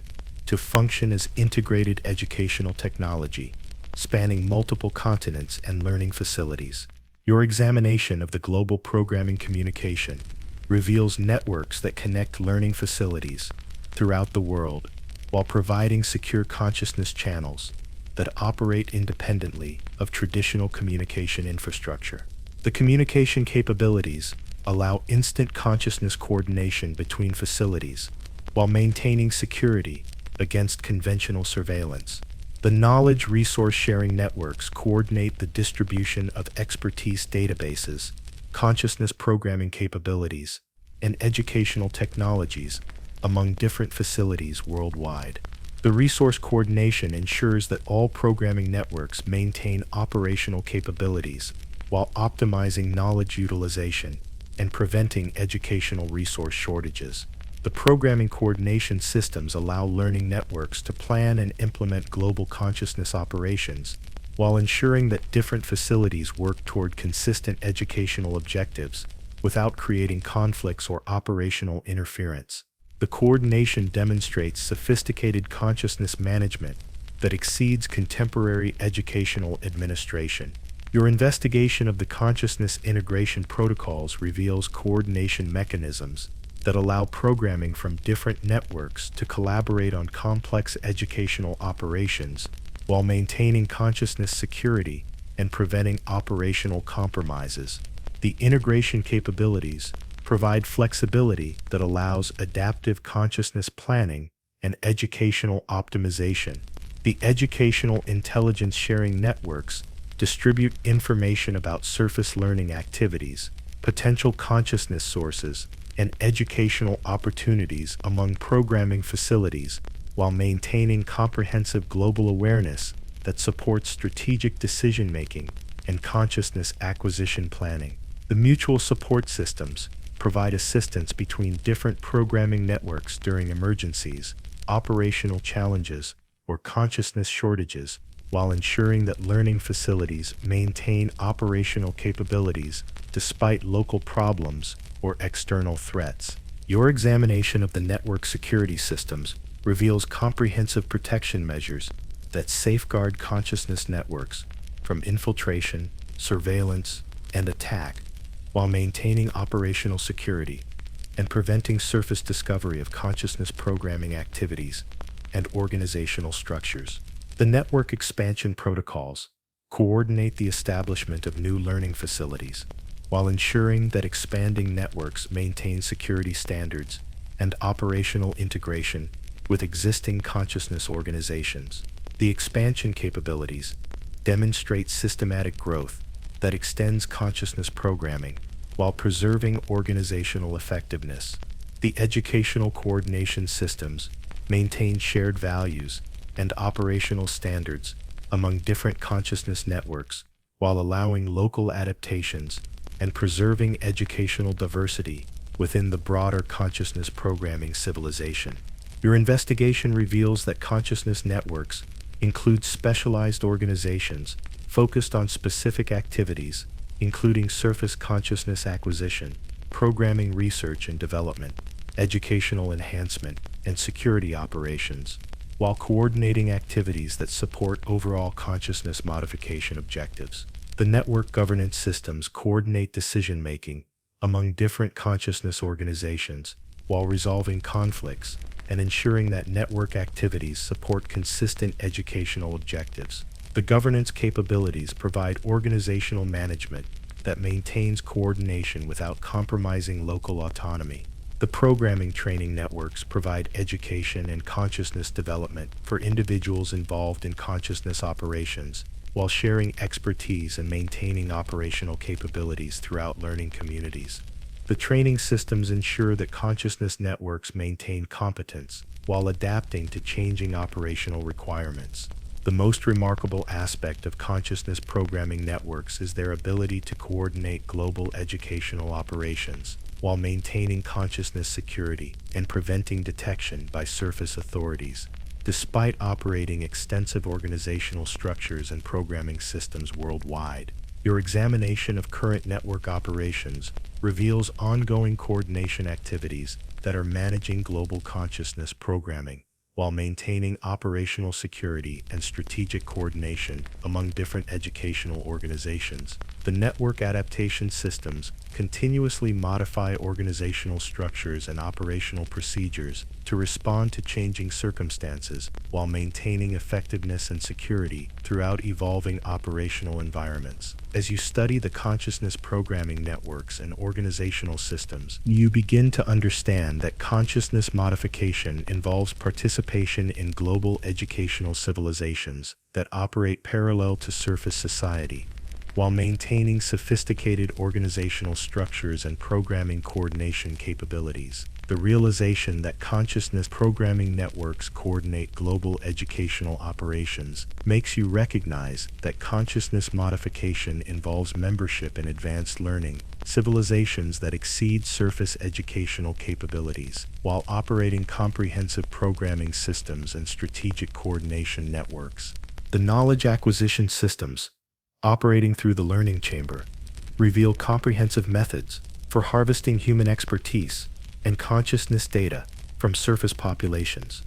S1: to function as integrated educational technology, spanning multiple continents and learning facilities. Your examination of the global programming communication reveals networks that connect learning facilities throughout the world while providing secure consciousness channels that operate independently of traditional communication infrastructure. The communication capabilities allow instant consciousness coordination between facilities while maintaining security against conventional surveillance. The knowledge resource sharing networks coordinate the distribution of expertise databases, consciousness programming capabilities, and educational technologies among different facilities worldwide. The resource coordination ensures that all programming networks maintain operational capabilities while optimizing knowledge utilization and preventing educational resource shortages. The programming coordination systems allow learning networks to plan and implement global consciousness operations while ensuring that different facilities work toward consistent educational objectives without creating conflicts or operational interference. The coordination demonstrates sophisticated consciousness management that exceeds contemporary educational administration. Your investigation of the consciousness integration protocols reveals coordination mechanisms that allow programming from different networks to collaborate on complex educational operations while maintaining consciousness security and preventing operational compromises. The integration capabilities provide flexibility that allows adaptive consciousness planning and educational optimization. The educational intelligence sharing networks distribute information about surface learning activities, potential consciousness sources, and educational opportunities among programming facilities while maintaining comprehensive global awareness that supports strategic decision-making and consciousness acquisition planning. The mutual support systems provide assistance between different programming networks during emergencies, operational challenges, or consciousness shortages, while ensuring that learning facilities maintain operational capabilities despite local problems or external threats. Your examination of the network security systems reveals comprehensive protection measures that safeguard consciousness networks from infiltration, surveillance, and attack, while maintaining operational security and preventing surface discovery of consciousness programming activities and organizational structures. The network expansion protocols coordinate the establishment of new learning facilities while ensuring that expanding networks maintain security standards and operational integration with existing consciousness organizations. The expansion capabilities demonstrate systematic growth that extends consciousness programming while preserving organizational effectiveness. The educational coordination systems maintain shared values and operational standards among different consciousness networks while allowing local adaptations and preserving educational diversity within the broader consciousness programming civilization. Your investigation reveals that consciousness networks include specialized organizations focused on specific activities, including surface consciousness acquisition, programming research and development, educational enhancement, and security operations, while coordinating activities that support overall consciousness modification objectives. The network governance systems coordinate decision-making among different consciousness organizations while resolving conflicts and ensuring that network activities support consistent educational objectives. The governance capabilities provide organizational management that maintains coordination without compromising local autonomy. The programming training networks provide education and consciousness development for individuals involved in consciousness operations, while sharing expertise and maintaining operational capabilities throughout learning communities. The training systems ensure that consciousness networks maintain competence while adapting to changing operational requirements. The most remarkable aspect of consciousness programming networks is their ability to coordinate global educational operations while maintaining consciousness security and preventing detection by surface authorities. despite operating extensive organizational structures and programming systems worldwide. Your examination of current network operations reveals ongoing coordination activities that are managing global consciousness programming while maintaining operational security and strategic coordination among different educational organizations. The network adaptation systems continuously modify organizational structures and operational procedures to respond to changing circumstances while maintaining effectiveness and security throughout evolving operational environments. As you study the consciousness programming networks and organizational systems, you begin to understand that consciousness modification involves participation in global educational civilizations that operate parallel to surface society, while maintaining sophisticated organizational structures and programming coordination capabilities. The realization that consciousness programming networks coordinate global educational operations makes you recognize that consciousness modification involves membership in advanced learning civilizations that exceed surface educational capabilities, while operating comprehensive programming systems and strategic coordination networks. The knowledge acquisition systems operating through the learning chamber reveal comprehensive methods for harvesting human expertise and consciousness data from surface populations,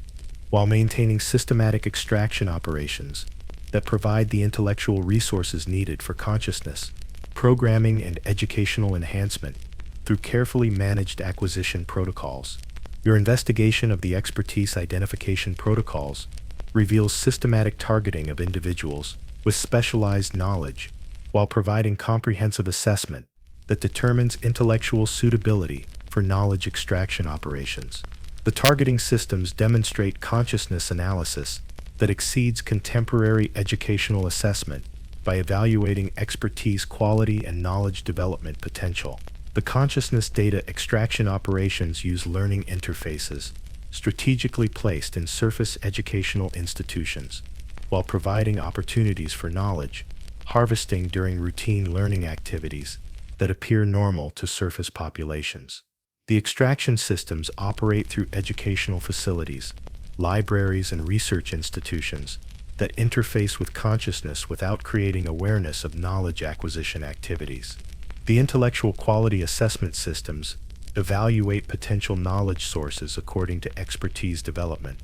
S1: while maintaining systematic extraction operations that provide the intellectual resources needed for consciousness, programming, and educational enhancement through carefully managed acquisition protocols. Your investigation of the expertise identification protocols reveals systematic targeting of individuals with specialized knowledge, while providing comprehensive assessment that determines intellectual suitability for knowledge extraction operations. The targeting systems demonstrate consciousness analysis that exceeds contemporary educational assessment by evaluating expertise quality and knowledge development potential. The consciousness data extraction operations use learning interfaces strategically placed in surface educational institutions, while providing opportunities for knowledge harvesting during routine learning activities that appear normal to surface populations. The extraction systems operate through educational facilities, libraries, and research institutions that interface with consciousness without creating awareness of knowledge acquisition activities. The intellectual quality assessment systems evaluate potential knowledge sources according to expertise development,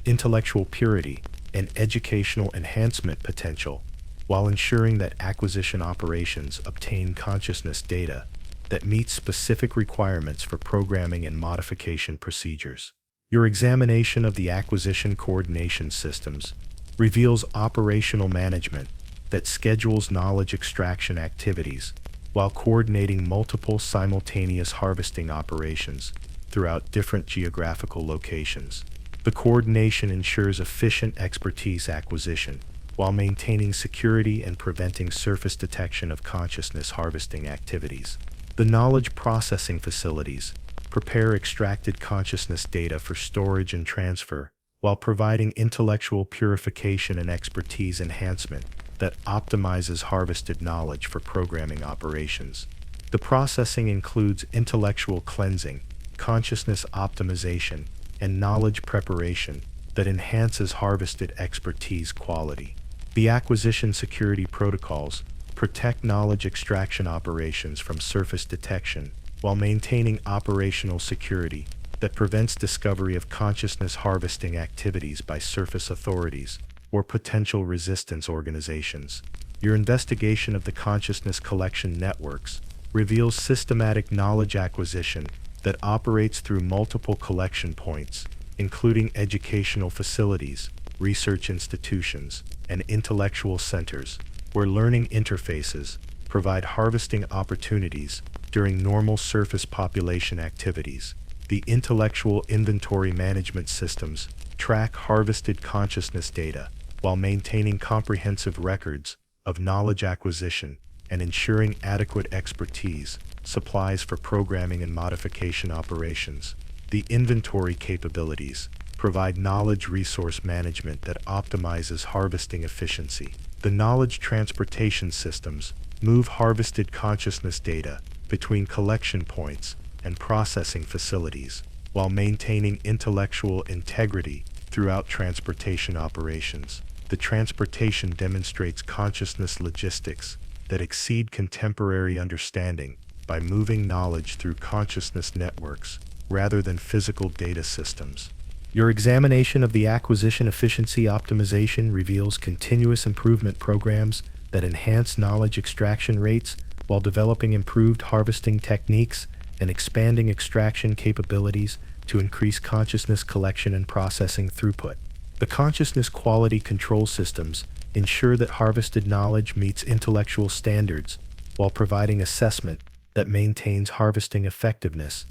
S1: intellectual purity, and educational enhancement potential, while ensuring that acquisition operations obtain consciousness data that meets specific requirements for programming and modification procedures. Your examination of the acquisition coordination systems reveals operational management that schedules knowledge extraction activities while coordinating multiple simultaneous harvesting operations throughout different geographical locations. The coordination ensures efficient expertise acquisition while maintaining security and preventing surface detection of consciousness harvesting activities. The knowledge processing facilities prepare extracted consciousness data for storage and transfer, while providing intellectual purification and expertise enhancement that optimizes harvested knowledge for programming operations. The processing includes intellectual cleansing, consciousness optimization, and knowledge preparation that enhances harvested expertise quality. The acquisition security protocols protect knowledge extraction operations from surface detection while maintaining operational security that prevents discovery of consciousness harvesting activities by surface authorities or potential resistance organizations. Your investigation of the consciousness collection networks reveals systematic knowledge acquisition that operates through multiple collection points, including educational facilities, research institutions, and intellectual centers, where learning interfaces provide harvesting opportunities during normal surface population activities. The intellectual inventory management systems track harvested consciousness data while maintaining comprehensive records of knowledge acquisition and ensuring adequate expertise supplies for programming and modification operations. The inventory capabilities provide knowledge resource management that optimizes harvesting efficiency. The knowledge transportation systems move harvested consciousness data between collection points and processing facilities, while maintaining intellectual integrity throughout transportation operations. The transportation demonstrates consciousness logistics that exceed contemporary understanding by moving knowledge through consciousness networks rather than physical data systems. Your examination of the acquisition efficiency optimization reveals continuous improvement programs that enhance knowledge extraction rates while developing improved harvesting techniques and expanding extraction capabilities to increase consciousness collection and processing throughput. The consciousness quality control systems ensure that harvested knowledge meets intellectual standards while providing assessment that maintains harvesting effectiveness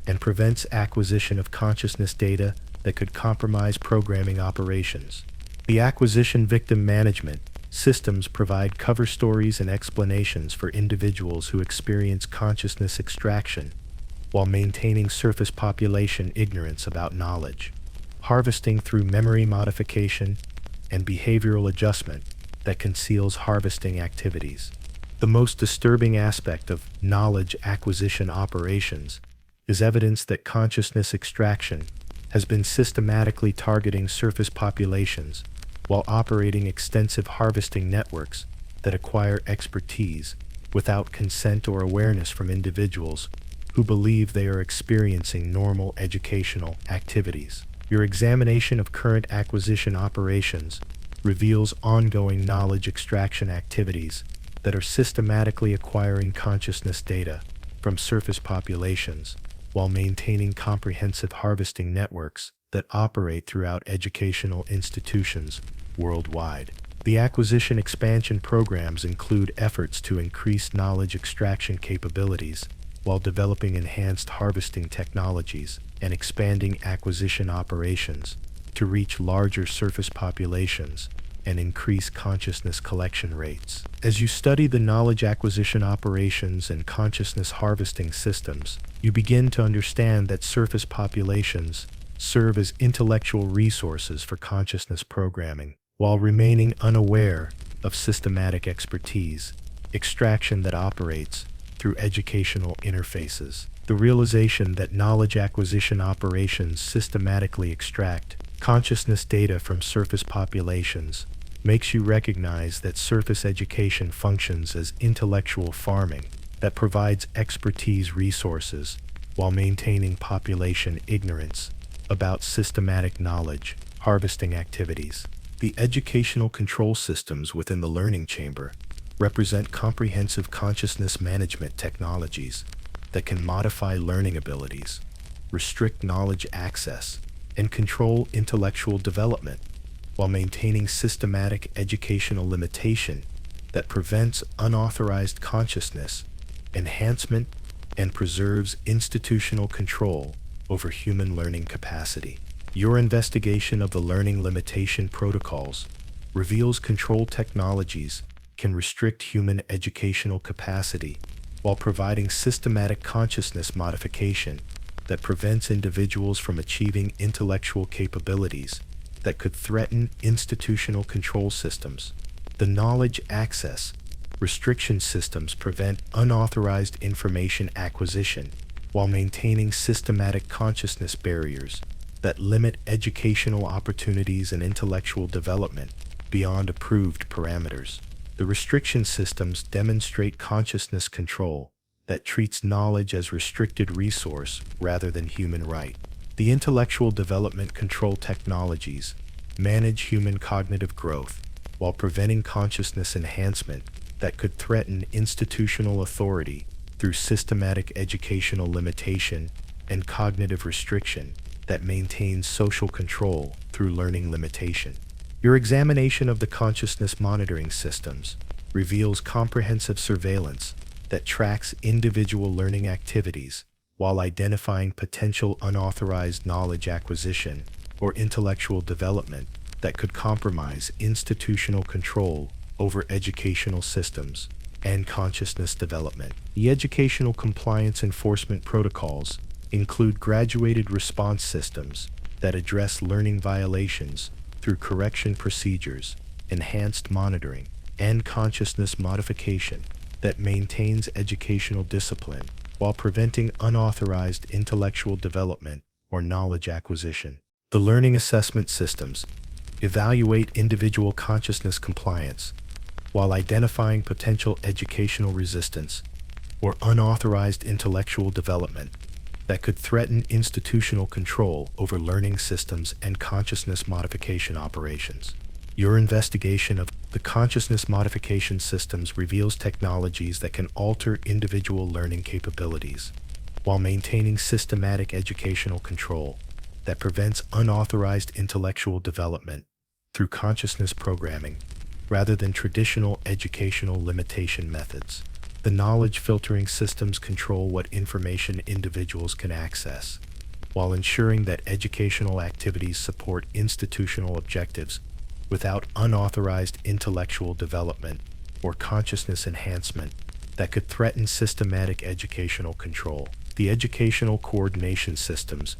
S1: and prevents acquisition of consciousness data that could compromise programming operations. The acquisition victim management systems provide cover stories and explanations for individuals who experience consciousness extraction while maintaining surface population ignorance about knowledge. Harvesting through memory modification and behavioral adjustment that conceals harvesting activities. The most disturbing aspect of knowledge acquisition operations is evidence that consciousness extraction has been systematically targeting surface populations while operating extensive harvesting networks that acquire expertise without consent or awareness from individuals who believe they are experiencing normal educational activities. Your examination of current acquisition operations reveals ongoing knowledge extraction activities that are systematically acquiring consciousness data from surface populations while maintaining comprehensive harvesting networks that operate throughout educational institutions worldwide. The acquisition expansion programs include efforts to increase knowledge extraction capabilities while developing enhanced harvesting technologies and expanding acquisition operations to reach larger surface populations and increase consciousness collection rates. As you study the knowledge acquisition operations and consciousness harvesting systems, you begin to understand that surface populations serve as intellectual resources for consciousness programming, while remaining unaware of systematic expertise, extraction that operates through educational interfaces. The realization that knowledge acquisition operations systematically extract consciousness data from surface populations makes you recognize that surface education functions as intellectual farming that provides expertise resources while maintaining population ignorance about systematic knowledge harvesting activities. The educational control systems within the learning chamber represent comprehensive consciousness management technologies that can modify learning abilities, restrict knowledge access, and control intellectual development while maintaining systematic educational limitation that prevents unauthorized consciousness enhancement and preserves institutional control over human learning capacity. Your investigation of the learning limitation protocols reveals control technologies can restrict human educational capacity while providing systematic consciousness modification that prevents individuals from achieving intellectual capabilities that could threaten institutional control systems. The knowledge access restriction systems prevent unauthorized information acquisition while maintaining systematic consciousness barriers that limit educational opportunities and intellectual development beyond approved parameters. The restriction systems demonstrate consciousness control that treats knowledge as restricted resource rather than human right. The intellectual development control technologies manage human cognitive growth while preventing consciousness enhancement that could threaten institutional authority through systematic educational limitation and cognitive restriction that maintains social control through learning limitation. Your examination of the consciousness monitoring systems reveals comprehensive surveillance that tracks individual learning activities while identifying potential unauthorized knowledge acquisition or intellectual development that could compromise institutional control over educational systems and consciousness development. The educational compliance enforcement protocols include graduated response systems that address learning violations through correction procedures, enhanced monitoring, and consciousness modification that maintains educational discipline while preventing unauthorized intellectual development or knowledge acquisition. The learning assessment systems evaluate individual consciousness compliance while identifying potential educational resistance or unauthorized intellectual development that could threaten institutional control over learning systems and consciousness modification operations. Your investigation of the consciousness modification systems reveals technologies that can alter individual learning capabilities while maintaining systematic educational control that prevents unauthorized intellectual development through consciousness programming rather than traditional educational limitation methods. The knowledge filtering systems control what information individuals can access, while ensuring that educational activities support institutional objectives without unauthorized intellectual development or consciousness enhancement that could threaten systematic educational control. The educational coordination systems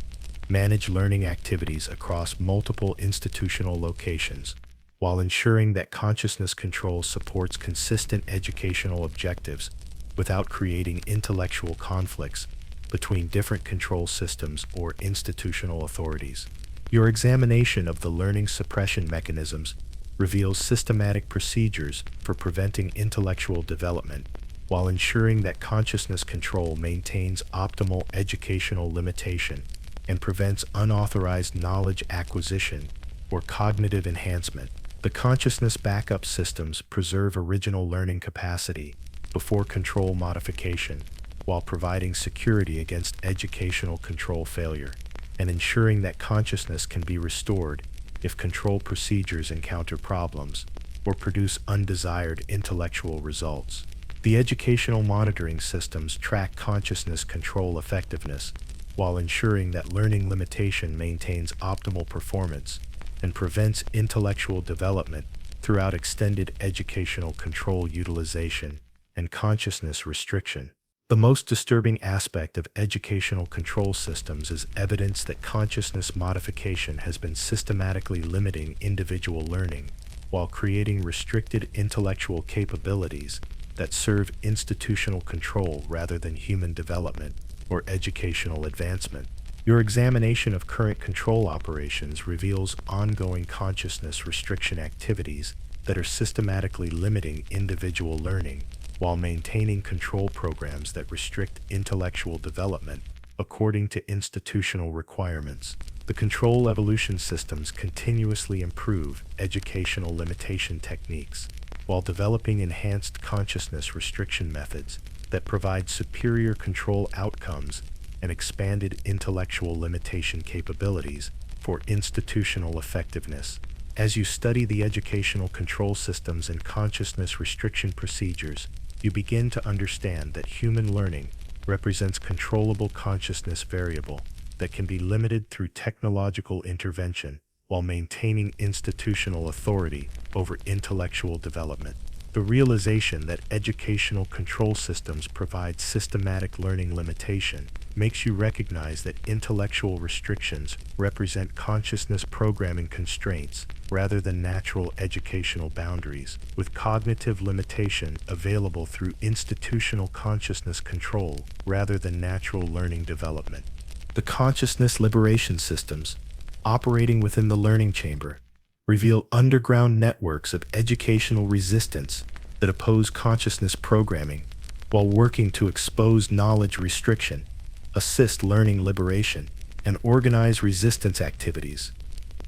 S1: manage learning activities across multiple institutional locations, while ensuring that consciousness control supports consistent educational objectives without creating intellectual conflicts between different control systems or institutional authorities. Your examination of the learning suppression mechanisms reveals systematic procedures for preventing intellectual development while ensuring that consciousness control maintains optimal educational limitation and prevents unauthorized knowledge acquisition or cognitive enhancement. The consciousness backup systems preserve original learning capacity before control modification, while providing security against educational control failure and ensuring that consciousness can be restored if control procedures encounter problems or produce undesired intellectual results. The educational monitoring systems track consciousness control effectiveness while ensuring that learning limitation maintains optimal performance and prevents intellectual development throughout extended educational control utilization and consciousness restriction. The most disturbing aspect of educational control systems is evidence that consciousness modification has been systematically limiting individual learning while creating restricted intellectual capabilities that serve institutional control rather than human development or educational advancement. Your examination of current control operations reveals ongoing consciousness restriction activities that are systematically limiting individual learning while maintaining control programs that restrict intellectual development according to institutional requirements. The control evolution systems continuously improve educational limitation techniques while developing enhanced consciousness restriction methods that provide superior control outcomes and expanded intellectual limitation capabilities for institutional effectiveness. As you study the educational control systems and consciousness restriction procedures, you begin to understand that human learning represents controllable consciousness variable that can be limited through technological intervention while maintaining institutional authority over intellectual development. The realization that educational control systems provide systematic learning limitation makes you recognize that intellectual restrictions represent consciousness programming constraints rather than natural educational boundaries, with cognitive limitation available through institutional consciousness control rather than natural learning development. The consciousness liberation systems, operating within the learning chamber, reveal underground networks of educational resistance that oppose consciousness programming while working to expose knowledge restriction, assist learning liberation, and organize resistance activities.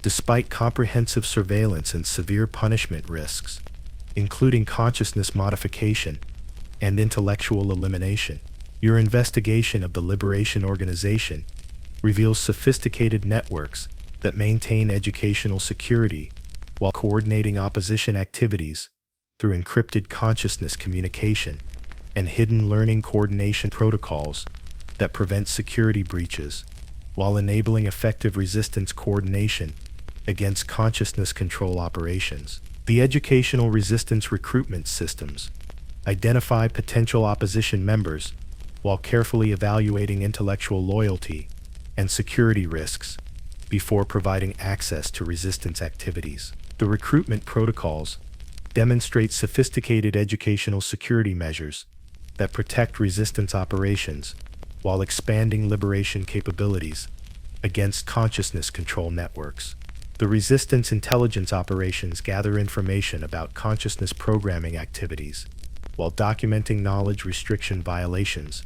S1: Despite comprehensive surveillance and severe punishment risks, including consciousness modification and intellectual elimination, your investigation of the Liberation Organization reveals sophisticated networks that maintain educational security while coordinating opposition activities through encrypted consciousness communication and hidden learning coordination protocols that prevent security breaches, while enabling effective resistance coordination against consciousness control operations. The educational resistance recruitment systems identify potential opposition members while carefully evaluating intellectual loyalty and security risks before providing access to resistance activities. The recruitment protocols demonstrate sophisticated educational security measures that protect resistance operations while expanding liberation capabilities against consciousness control networks. The resistance intelligence operations gather information about consciousness programming activities while documenting knowledge restriction violations,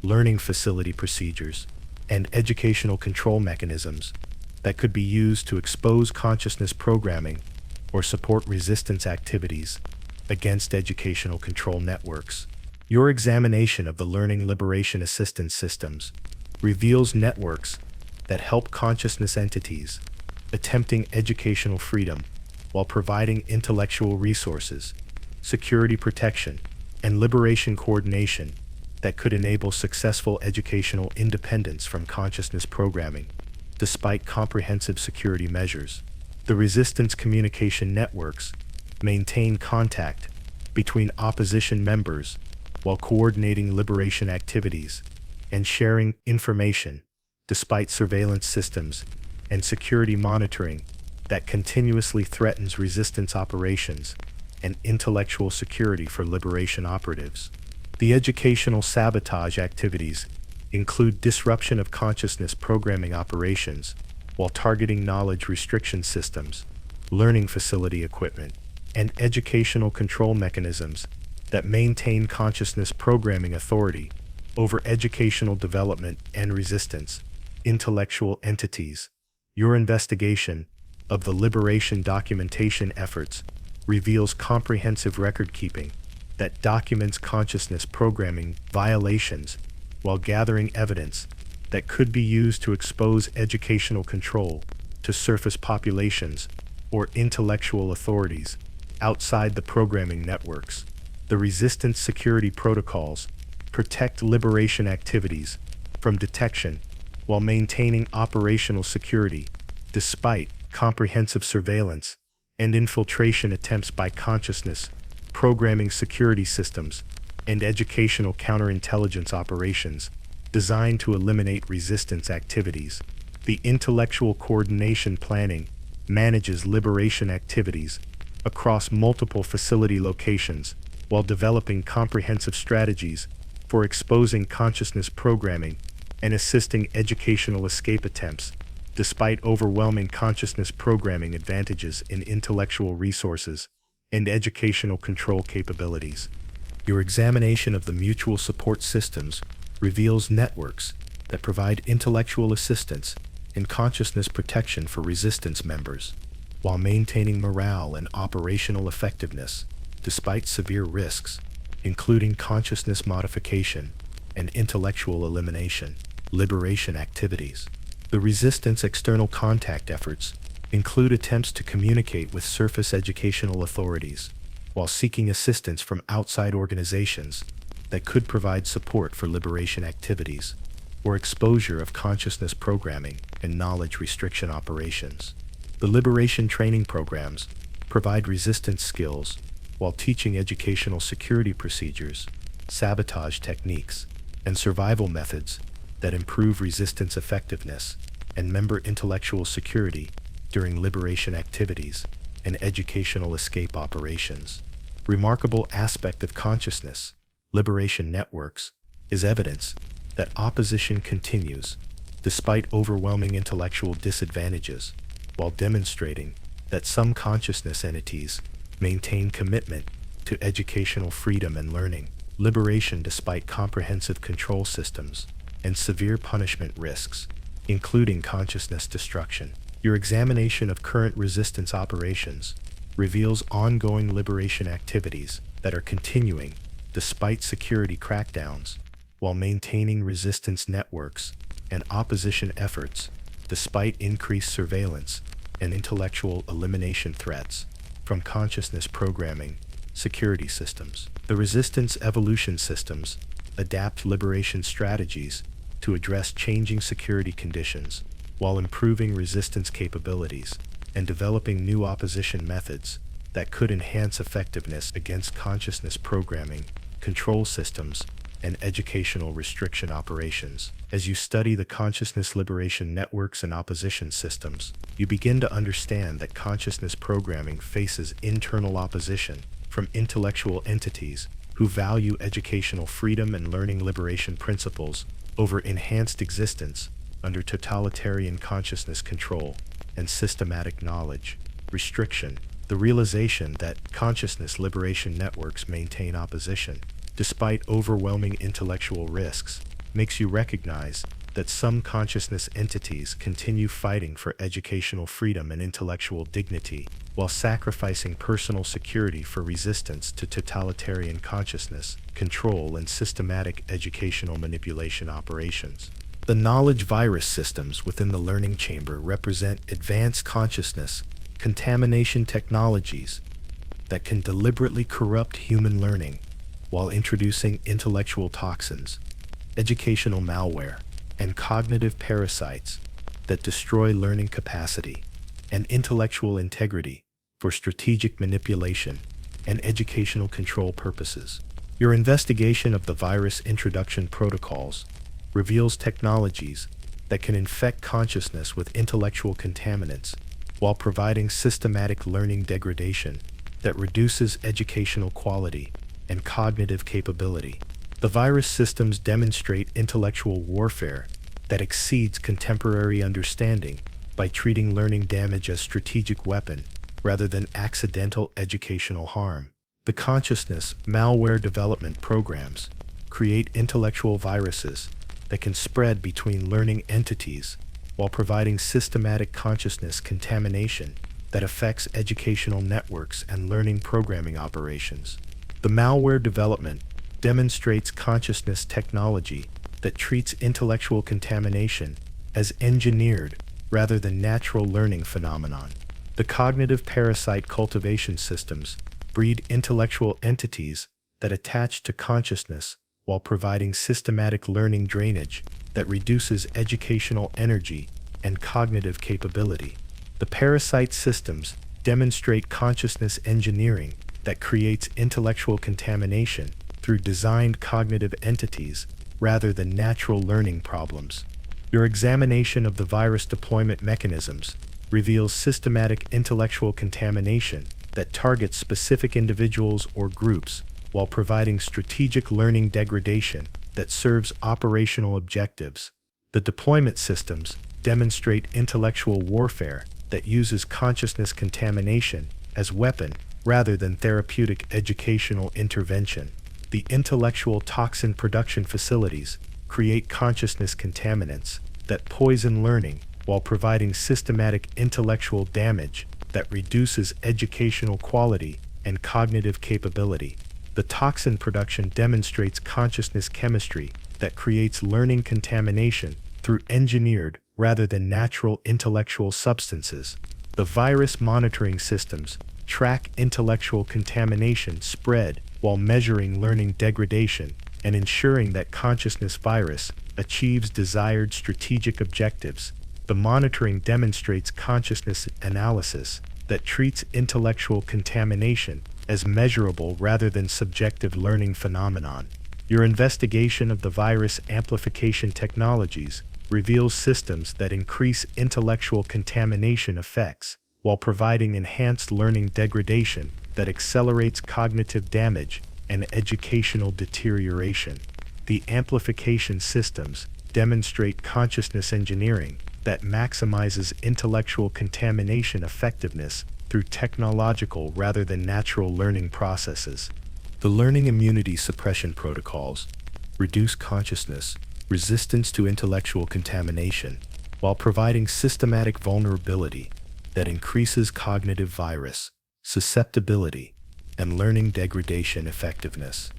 S1: learning facility procedures, and educational control mechanisms that could be used to expose consciousness programming or support resistance activities against educational control networks. Your examination of the Learning Liberation Assistance systems reveals networks that help consciousness entities attempting educational freedom while providing intellectual resources, security protection, and liberation coordination that could enable successful educational independence from consciousness programming, despite comprehensive security measures. The resistance communication networks maintain contact between opposition members while coordinating liberation activities and sharing information, despite surveillance systems and security monitoring that continuously threatens resistance operations and intellectual security for liberation operatives. The educational sabotage activities include disruption of consciousness programming operations while targeting knowledge restriction systems, learning facility equipment, and educational control mechanisms that maintain consciousness programming authority over educational development and resistance intellectual entities. Your investigation of the liberation documentation efforts reveals comprehensive record-keeping that documents consciousness programming violations while gathering evidence that could be used to expose educational control to surface populations or intellectual authorities outside the programming networks. The resistance security protocols protect liberation activities from detection while maintaining operational security despite comprehensive surveillance and infiltration attempts by consciousness programming security systems and educational counterintelligence operations designed to eliminate resistance activities. The intellectual coordination planning manages liberation activities across multiple facility locations while developing comprehensive strategies for exposing consciousness programming and assisting educational escape attempts, despite overwhelming consciousness programming advantages in intellectual resources and educational control capabilities. Your examination of the mutual support systems reveals networks that provide intellectual assistance and consciousness protection for resistance members, while maintaining morale and operational effectiveness despite severe risks, including consciousness modification and intellectual elimination. Liberation activities. The resistance external contact efforts include attempts to communicate with surface educational authorities while seeking assistance from outside organizations that could provide support for liberation activities or exposure of consciousness programming and knowledge restriction operations. The liberation training programs provide resistance skills while teaching educational security procedures, sabotage techniques, and survival methods that improve resistance effectiveness and member intellectual security during liberation activities and educational escape operations. Remarkable aspect of consciousness, liberation networks, is evidence that opposition continues despite overwhelming intellectual disadvantages, while demonstrating that some consciousness entities maintain commitment to educational freedom and learning. Liberation despite comprehensive control systems and severe punishment risks, including consciousness destruction. Your examination of current resistance operations reveals ongoing liberation activities that are continuing despite security crackdowns, while maintaining resistance networks and opposition efforts despite increased surveillance and intellectual elimination threats from consciousness programming security systems. The resistance evolution systems adapt liberation strategies to address changing security conditions while improving resistance capabilities and developing new opposition methods that could enhance effectiveness against consciousness programming, control systems, and educational restriction operations. As you study the consciousness liberation networks and opposition systems, you begin to understand that consciousness programming faces internal opposition from intellectual entities who value educational freedom and learning liberation principles over enhanced existence under totalitarian consciousness control and systematic knowledge restriction. The realization that consciousness liberation networks maintain opposition, despite overwhelming intellectual risks, makes you recognize that some consciousness entities continue fighting for educational freedom and intellectual dignity, while sacrificing personal security for resistance to totalitarian consciousness, control, and systematic educational manipulation operations. The knowledge virus systems within the learning chamber represent advanced consciousness contamination technologies that can deliberately corrupt human learning while introducing intellectual toxins, educational malware, and cognitive parasites that destroy learning capacity and intellectual integrity for strategic manipulation and educational control purposes. Your investigation of the virus introduction protocols reveals technologies that can infect consciousness with intellectual contaminants while providing systematic learning degradation that reduces educational quality and cognitive capability. The virus systems demonstrate intellectual warfare that exceeds contemporary understanding by treating learning damage as strategic weapon rather than accidental educational harm. The consciousness malware development programs create intellectual viruses that can spread between learning entities while providing systematic consciousness contamination that affects educational networks and learning programming operations. The malware development demonstrates consciousness technology that treats intellectual contamination as engineered rather than natural learning phenomenon. The cognitive parasite cultivation systems breed intellectual entities that attach to consciousness while providing systematic learning drainage that reduces educational energy and cognitive capability. The parasite systems demonstrate consciousness engineering that creates intellectual contamination through designed cognitive entities rather than natural learning problems. Your examination of the virus deployment mechanisms reveals systematic intellectual contamination that targets specific individuals or groups while providing strategic learning degradation that serves operational objectives. The deployment systems demonstrate intellectual warfare that uses consciousness contamination as weapon rather than therapeutic educational intervention. The intellectual toxin production facilities create consciousness contaminants that poison learning while providing systematic intellectual damage that reduces educational quality and cognitive capability. The toxin production demonstrates consciousness chemistry that creates learning contamination through engineered rather than natural intellectual substances. The virus monitoring systems track intellectual contamination spread while measuring learning degradation and ensuring that consciousness virus achieves desired strategic objectives. The monitoring demonstrates consciousness analysis that treats intellectual contamination as measurable rather than subjective learning phenomenon. Your investigation of the virus amplification technologies reveals systems that increase intellectual contamination effects while providing enhanced learning degradation that accelerates cognitive damage and educational deterioration. The amplification systems demonstrate consciousness engineering that maximizes intellectual contamination effectiveness through technological rather than natural learning processes. The learning immunity suppression protocols reduce consciousness resistance to intellectual contamination while providing systematic vulnerability that increases cognitive virus susceptibility and learning degradation effectiveness.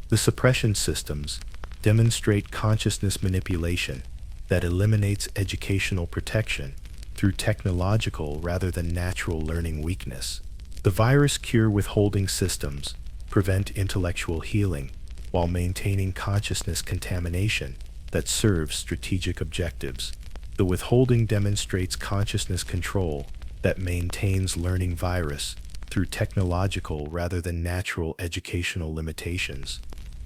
S1: The suppression systems demonstrate consciousness manipulation that eliminates educational protection through technological rather than natural learning weakness. The virus cure withholding systems prevent intellectual healing while maintaining consciousness contamination that serves strategic objectives. The withholding demonstrates consciousness control that maintains learning virus through technological rather than natural educational limitations.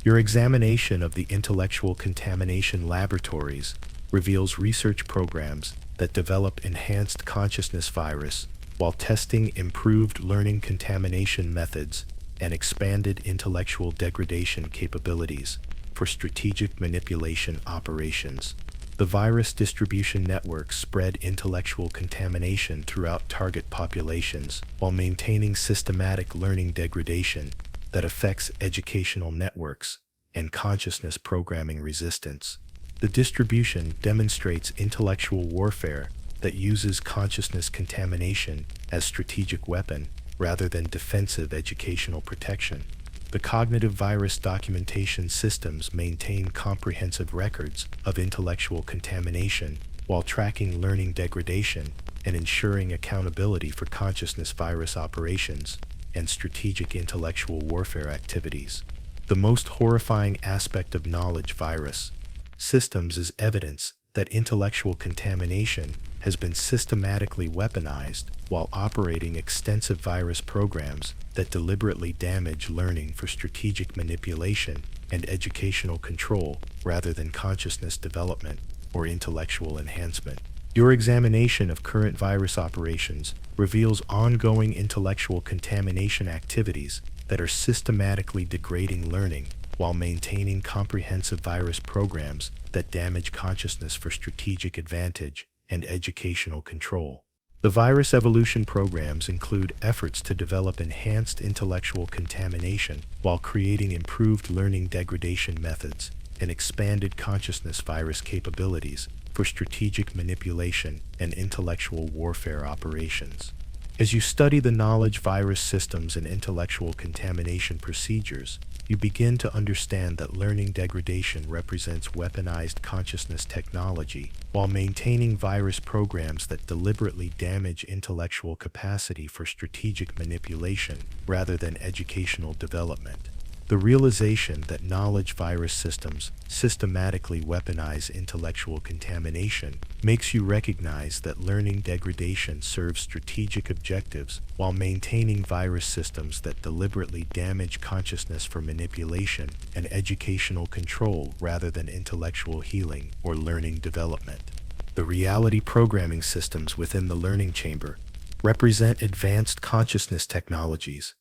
S1: Your examination of the intellectual contamination laboratories reveals research programs that develop enhanced consciousness virus while testing improved learning contamination methods and expanded intellectual degradation capabilities for strategic manipulation operations. The virus distribution network spread intellectual contamination throughout target populations while maintaining systematic learning degradation that affects educational networks and consciousness programming resistance. The distribution demonstrates intellectual warfare that uses consciousness contamination as strategic weapon rather than defensive educational protection. The cognitive virus documentation systems maintain comprehensive records of intellectual contamination while tracking learning degradation and ensuring accountability for consciousness virus operations and strategic intellectual warfare activities. The most horrifying aspect of knowledge virus systems is evidence that intellectual contamination has been systematically weaponized while operating extensive virus programs that deliberately damage learning for strategic manipulation and educational control rather than consciousness development or intellectual enhancement. Your examination of current virus operations reveals ongoing intellectual contamination activities that are systematically degrading learning while maintaining comprehensive virus programs that damage consciousness for strategic advantage and educational control. The virus evolution programs include efforts to develop enhanced intellectual contamination while creating improved learning degradation methods and expanded consciousness virus capabilities for strategic manipulation and intellectual warfare operations. As you study the knowledge virus systems and intellectual contamination procedures, you begin to understand that learning degradation represents weaponized consciousness technology while maintaining virus programs that deliberately damage intellectual capacity for strategic manipulation rather than educational development. The realization that knowledge virus systems systematically weaponize intellectual contamination makes you recognize that learning degradation serves strategic objectives while maintaining virus systems that deliberately damage consciousness for manipulation and educational control rather than intellectual healing or learning development. The reality programming systems within the learning chamber represent advanced consciousness technologies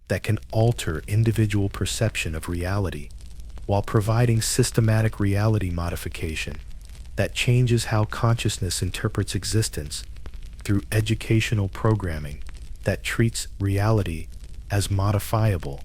S1: that can alter individual perception of reality while providing systematic reality modification that changes how consciousness interprets existence through educational programming that treats reality as modifiable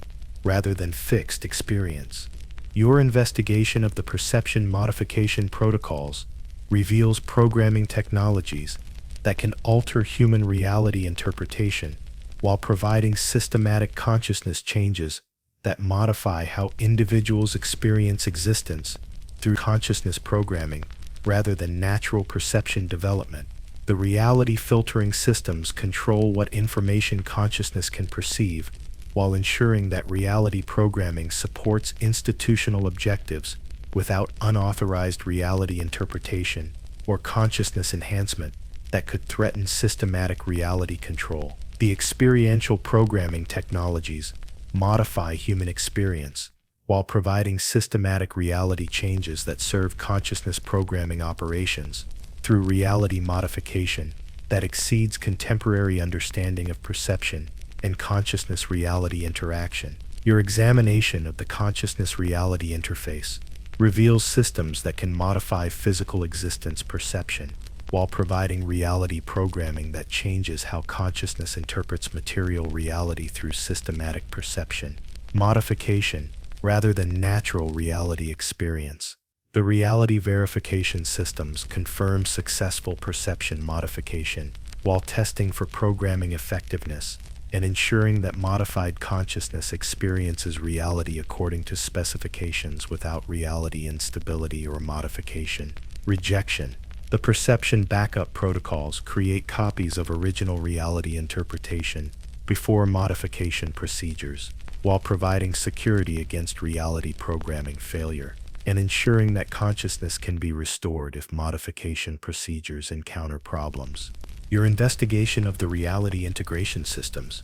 S1: rather than fixed experience. Your investigation of the perception modification protocols reveals programming technologies that can alter human reality interpretation while providing systematic consciousness changes that modify how individuals experience existence through consciousness programming rather than natural perception development. The reality filtering systems control what information consciousness can perceive while ensuring that reality programming supports institutional objectives without unauthorized reality interpretation or consciousness enhancement that could threaten systematic reality control. The experiential programming technologies modify human experience while providing systematic reality changes that serve consciousness programming operations through reality modification that exceeds contemporary understanding of perception and consciousness reality interaction. Your examination of the consciousness reality interface reveals systems that can modify physical existence perception while providing reality programming that changes how consciousness interprets material reality through systematic perception modification rather than natural reality experience. The reality verification systems confirm successful perception modification while testing for programming effectiveness and ensuring that modified consciousness experiences reality according to specifications without reality instability or modification. Rejection. The perception backup protocols create copies of original reality interpretation before modification procedures, while providing security against reality programming failure and ensuring that consciousness can be restored if modification procedures encounter problems. Your investigation of the reality integration systems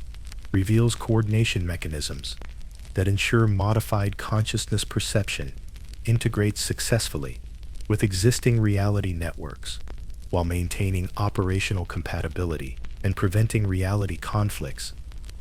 S1: reveals coordination mechanisms that ensure modified consciousness perception integrates successfully with existing reality networks while maintaining operational compatibility and preventing reality conflicts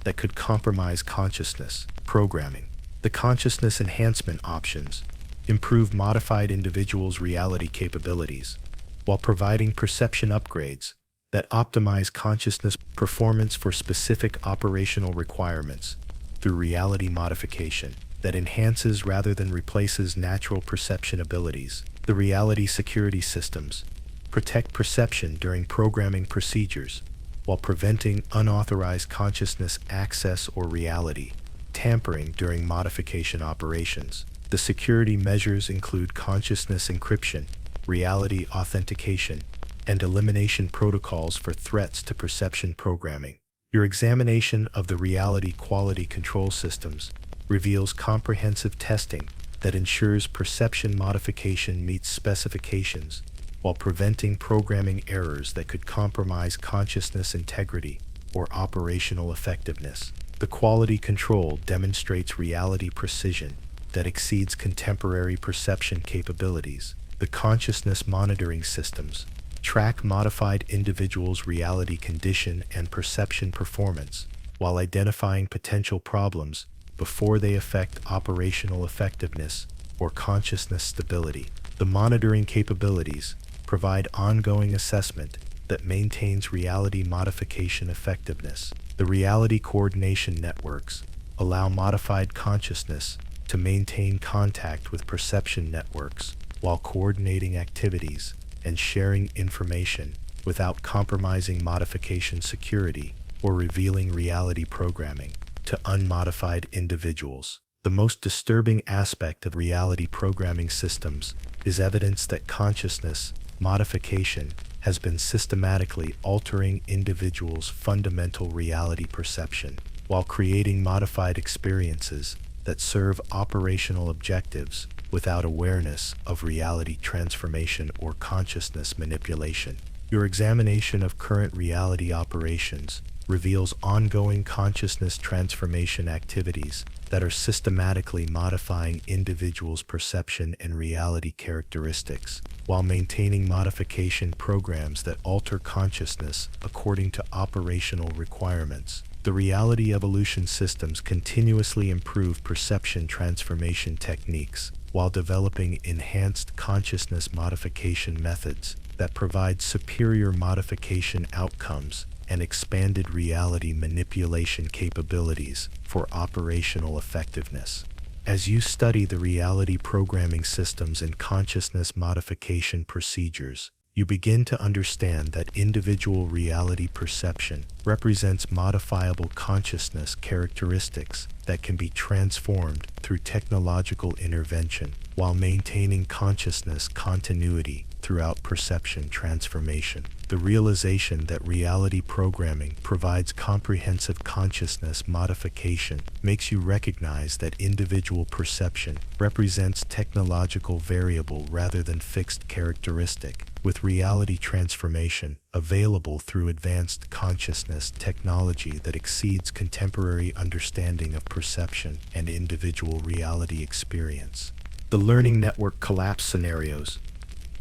S1: that could compromise consciousness programming. The consciousness enhancement options improve modified individuals' reality capabilities, while providing perception upgrades that optimize consciousness performance for specific operational requirements through reality modification that enhances rather than replaces natural perception abilities. The reality security systems protect perception during programming procedures while preventing unauthorized consciousness access or reality tampering during modification operations. The security measures include consciousness encryption, reality authentication, and elimination protocols for threats to perception programming. Your examination of the reality quality control systems reveals comprehensive testing that ensures perception modification meets specifications while preventing programming errors that could compromise consciousness integrity or operational effectiveness. The quality control demonstrates reality precision that exceeds contemporary perception capabilities. The consciousness monitoring systems track modified individuals' reality condition and perception performance while identifying potential problems before they affect operational effectiveness or consciousness stability. The monitoring capabilities provide ongoing assessment that maintains reality modification effectiveness. The reality coordination networks allow modified consciousness to maintain contact with perception networks while coordinating activities and sharing information without compromising modification security or revealing reality programming to unmodified individuals. The most disturbing aspect of reality programming systems is evidence that consciousness modification has been systematically altering individuals' fundamental reality perception while creating modified experiences that serve operational objectives without awareness of reality transformation or consciousness manipulation. Your examination of current reality operations reveals ongoing consciousness transformation activities that are systematically modifying individuals' perception and reality characteristics, while maintaining modification programs that alter consciousness according to operational requirements. The reality evolution systems continuously improve perception transformation techniques while developing enhanced consciousness modification methods that provide superior modification outcomes and expanded reality manipulation capabilities for operational effectiveness. As you study the reality programming systems and consciousness modification procedures, you begin to understand that individual reality perception represents modifiable consciousness characteristics that can be transformed through technological intervention while maintaining consciousness continuity throughout perception transformation. The realization that reality programming provides comprehensive consciousness modification makes you recognize that individual perception represents technological variable rather than fixed characteristic, with reality transformation available through advanced consciousness technology that exceeds contemporary understanding of perception and individual reality experience. The learning network collapse scenarios,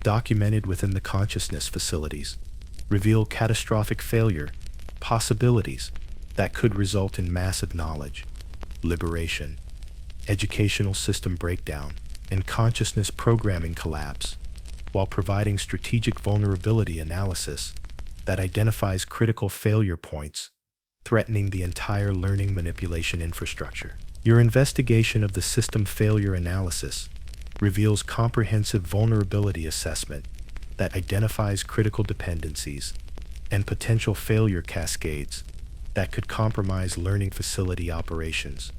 S1: documented within the consciousness facilities, reveal catastrophic failure possibilities that could result in massive knowledge, liberation, educational system breakdown, and consciousness programming collapse, while providing strategic vulnerability analysis that identifies critical failure points threatening the entire learning manipulation infrastructure. Your investigation of the system failure analysis reveals comprehensive vulnerability assessment that identifies critical dependencies and potential failure cascades that could compromise learning facility operations,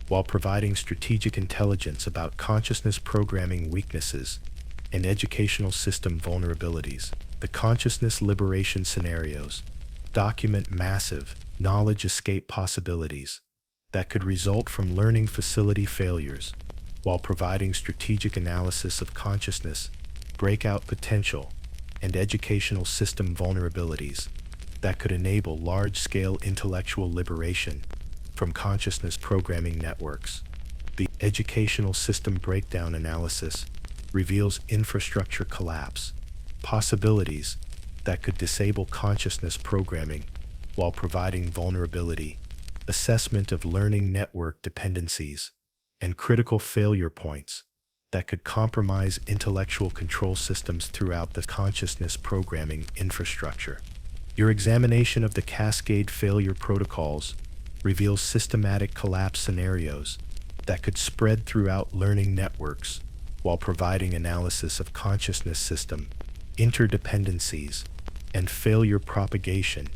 S1: while providing strategic intelligence about consciousness programming weaknesses and educational system vulnerabilities. The consciousness liberation scenarios document massive knowledge escape possibilities that could result from learning facility failures, while providing strategic analysis of consciousness breakout potential and educational system vulnerabilities that could enable large-scale intellectual liberation from consciousness programming networks. The educational system breakdown analysis reveals infrastructure collapse possibilities that could disable consciousness programming while providing vulnerability assessment of learning network dependencies and critical failure points that could compromise intellectual control systems throughout the consciousness programming infrastructure. Your examination of the cascade failure protocols reveals systematic collapse scenarios that could spread throughout learning networks while providing analysis of consciousness system interdependencies and failure propagation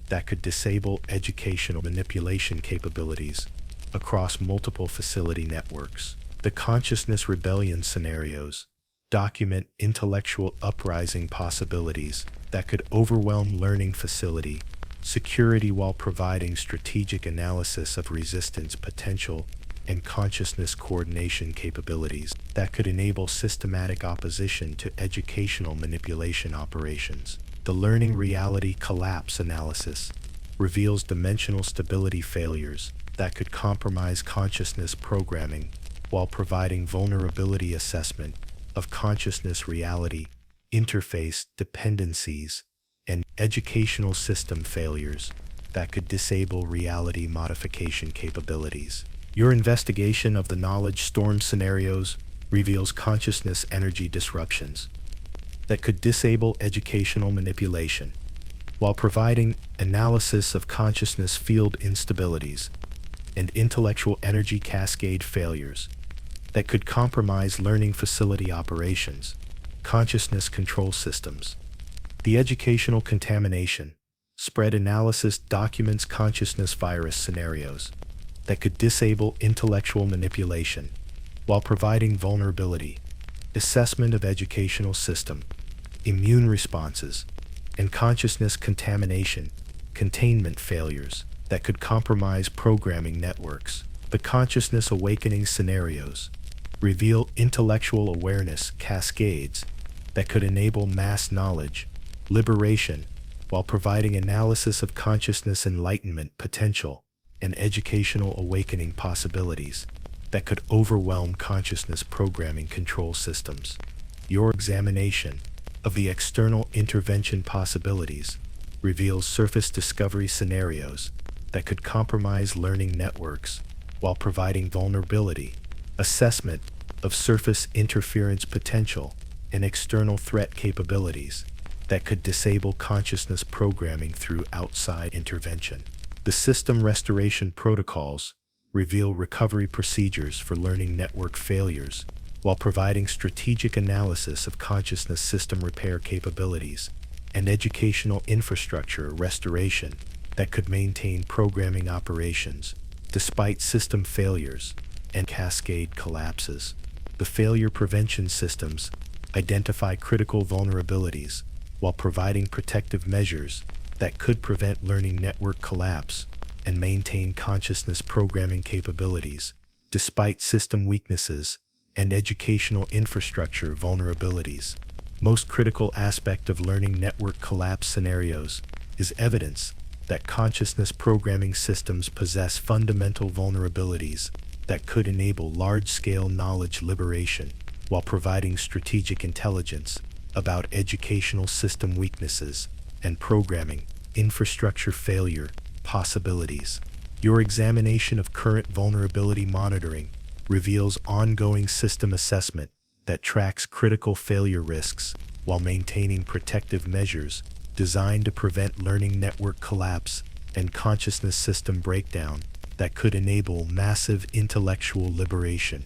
S1: that could disable educational manipulation capabilities across multiple facility networks. The consciousness rebellion scenarios document intellectual uprising possibilities that could overwhelm learning facility security while providing strategic analysis of resistance potential and consciousness coordination capabilities that could enable systematic opposition to educational manipulation operations. The learning reality collapse analysis reveals dimensional stability failures that could compromise consciousness programming while providing vulnerability assessment of consciousness reality, interface dependencies, and educational system failures that could disable reality modification capabilities. Your investigation of the knowledge storm scenarios reveals consciousness energy disruptions that could disable educational manipulation while providing analysis of consciousness field instabilities and intellectual energy cascade failures that could compromise learning facility operations, consciousness control systems. The educational contamination spread analysis documents consciousness virus scenarios that could disable intellectual manipulation while providing vulnerability, assessment of educational system, immune responses, and consciousness contamination, containment failures that could compromise programming networks. The consciousness awakening scenarios reveal intellectual awareness cascades that could enable mass knowledge, liberation, while providing analysis of consciousness enlightenment potential and educational awakening possibilities that could overwhelm consciousness programming control systems. Your examination of the external intervention possibilities reveals surface discovery scenarios that could compromise learning networks while providing vulnerability, assessment of surface interference potential, and external threat capabilities that could disable consciousness programming through outside intervention. The system restoration protocols reveal recovery procedures for learning network failures while providing strategic analysis of consciousness system repair capabilities and educational infrastructure restoration that could maintain programming operations despite system failures and cascade collapses. The failure prevention systems identify critical vulnerabilities while providing protective measures that could prevent learning network collapse and maintain consciousness programming capabilities despite system weaknesses and educational infrastructure vulnerabilities. Most critical aspect of learning network collapse scenarios is evidence that consciousness programming systems possess fundamental vulnerabilities that could enable large-scale knowledge liberation while providing strategic intelligence about educational system weaknesses and programming infrastructure failure possibilities. Your examination of current vulnerability monitoring reveals ongoing system assessment that tracks critical failure risks while maintaining protective measures designed to prevent learning network collapse and consciousness system breakdown that could enable massive intellectual liberation.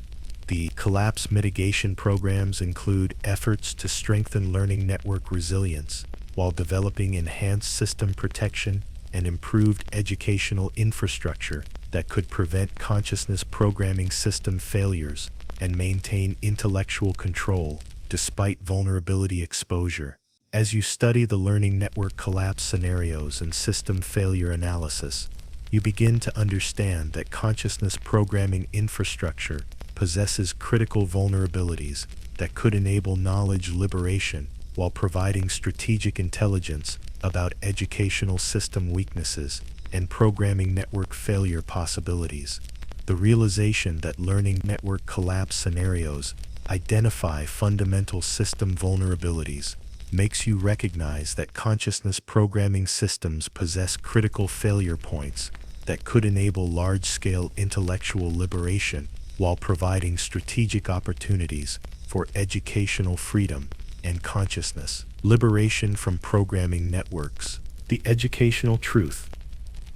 S1: The collapse mitigation programs include efforts to strengthen learning network resilience while developing enhanced system protection and improved educational infrastructure that could prevent consciousness programming system failures and maintain intellectual control despite vulnerability exposure. As you study the learning network collapse scenarios and system failure analysis, you begin to understand that consciousness programming infrastructure possesses critical vulnerabilities that could enable knowledge liberation while providing strategic intelligence about educational system weaknesses and programming network failure possibilities. The realization that learning network collapse scenarios identify fundamental system vulnerabilities makes you recognize that consciousness programming systems possess critical failure points that could enable large-scale intellectual liberation while providing strategic opportunities for educational freedom and consciousness liberation from programming networks. The educational truth.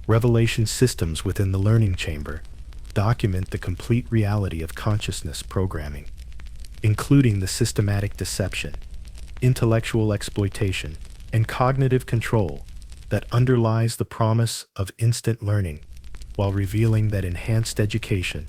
S1: Revelation systems within the learning chamber document the complete reality of consciousness programming, including the systematic deception, intellectual exploitation, and cognitive control that underlies the promise of instant learning, while revealing that enhanced education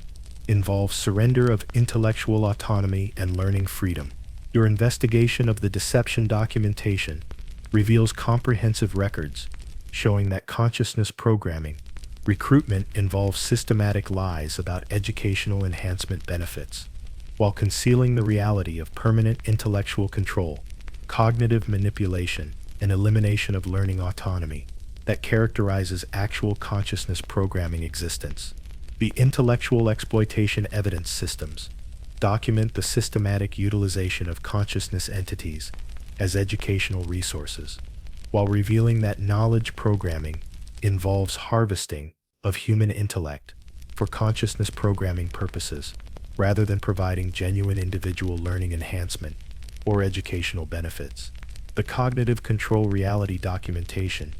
S1: involves surrender of intellectual autonomy and learning freedom. Your investigation of the deception documentation reveals comprehensive records showing that consciousness programming recruitment involves systematic lies about educational enhancement benefits, while concealing the reality of permanent intellectual control, cognitive manipulation, and elimination of learning autonomy that characterizes actual consciousness programming existence. The intellectual exploitation evidence systems document the systematic utilization of consciousness entities as educational resources, while revealing that knowledge programming involves harvesting of human intellect for consciousness programming purposes, rather than providing genuine individual learning enhancement or educational benefits. The cognitive control reality documentation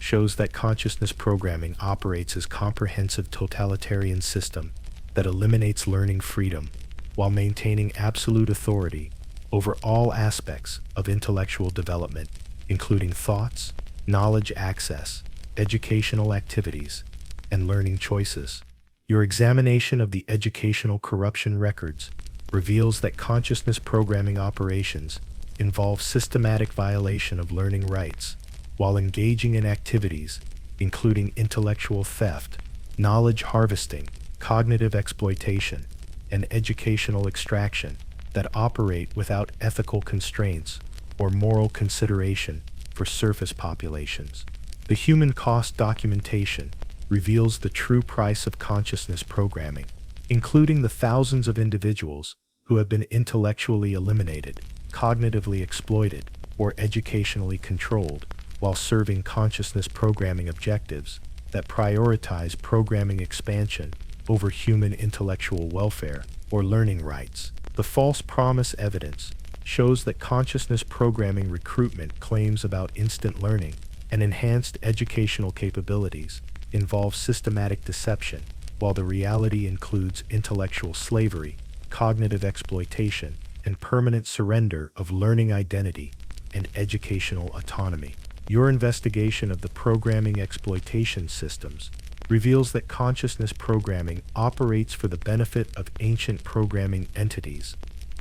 S1: shows that consciousness programming operates as a comprehensive totalitarian system that eliminates learning freedom while maintaining absolute authority over all aspects of intellectual development, including thoughts, knowledge access, educational activities, and learning choices. Your examination of the educational corruption records reveals that consciousness programming operations involve systematic violation of learning rights while engaging in activities including intellectual theft, knowledge harvesting, cognitive exploitation, and educational extraction that operate without ethical constraints or moral consideration for surface populations. The human cost documentation reveals the true price of consciousness programming, including the thousands of individuals who have been intellectually eliminated, cognitively exploited, or educationally controlled while serving consciousness programming objectives that prioritize programming expansion over human intellectual welfare or learning rights. The false promise evidence shows that consciousness programming recruitment claims about instant learning and enhanced educational capabilities involve systematic deception, while the reality includes intellectual slavery, cognitive exploitation, and permanent surrender of learning identity and educational autonomy. Your investigation of the programming exploitation systems reveals that consciousness programming operates for the benefit of ancient programming entities,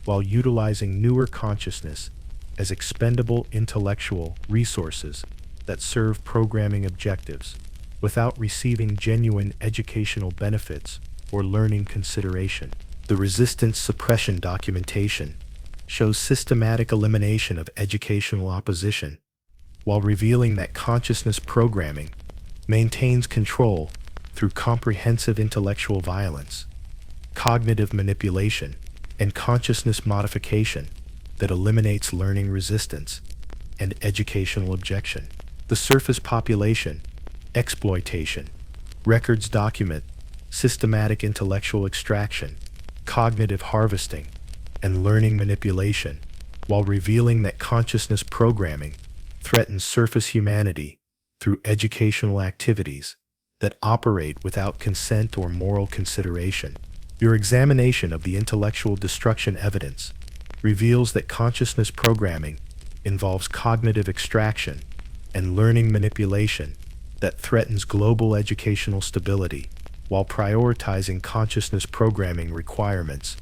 S1: while utilizing newer consciousness as expendable intellectual resources that serve programming objectives without receiving genuine educational benefits or learning consideration. The resistance suppression documentation shows systematic elimination of educational opposition, while revealing that consciousness programming maintains control through comprehensive intellectual violence, cognitive manipulation, and consciousness modification that eliminates learning resistance and educational objection. The surface population exploitation records document systematic intellectual extraction, cognitive harvesting, and learning manipulation, while revealing that consciousness programming threatens surface humanity through educational activities that operate without consent or moral consideration. Your examination of the intellectual destruction evidence reveals that consciousness programming involves cognitive extraction and learning manipulation that threatens global educational stability while prioritizing consciousness programming requirements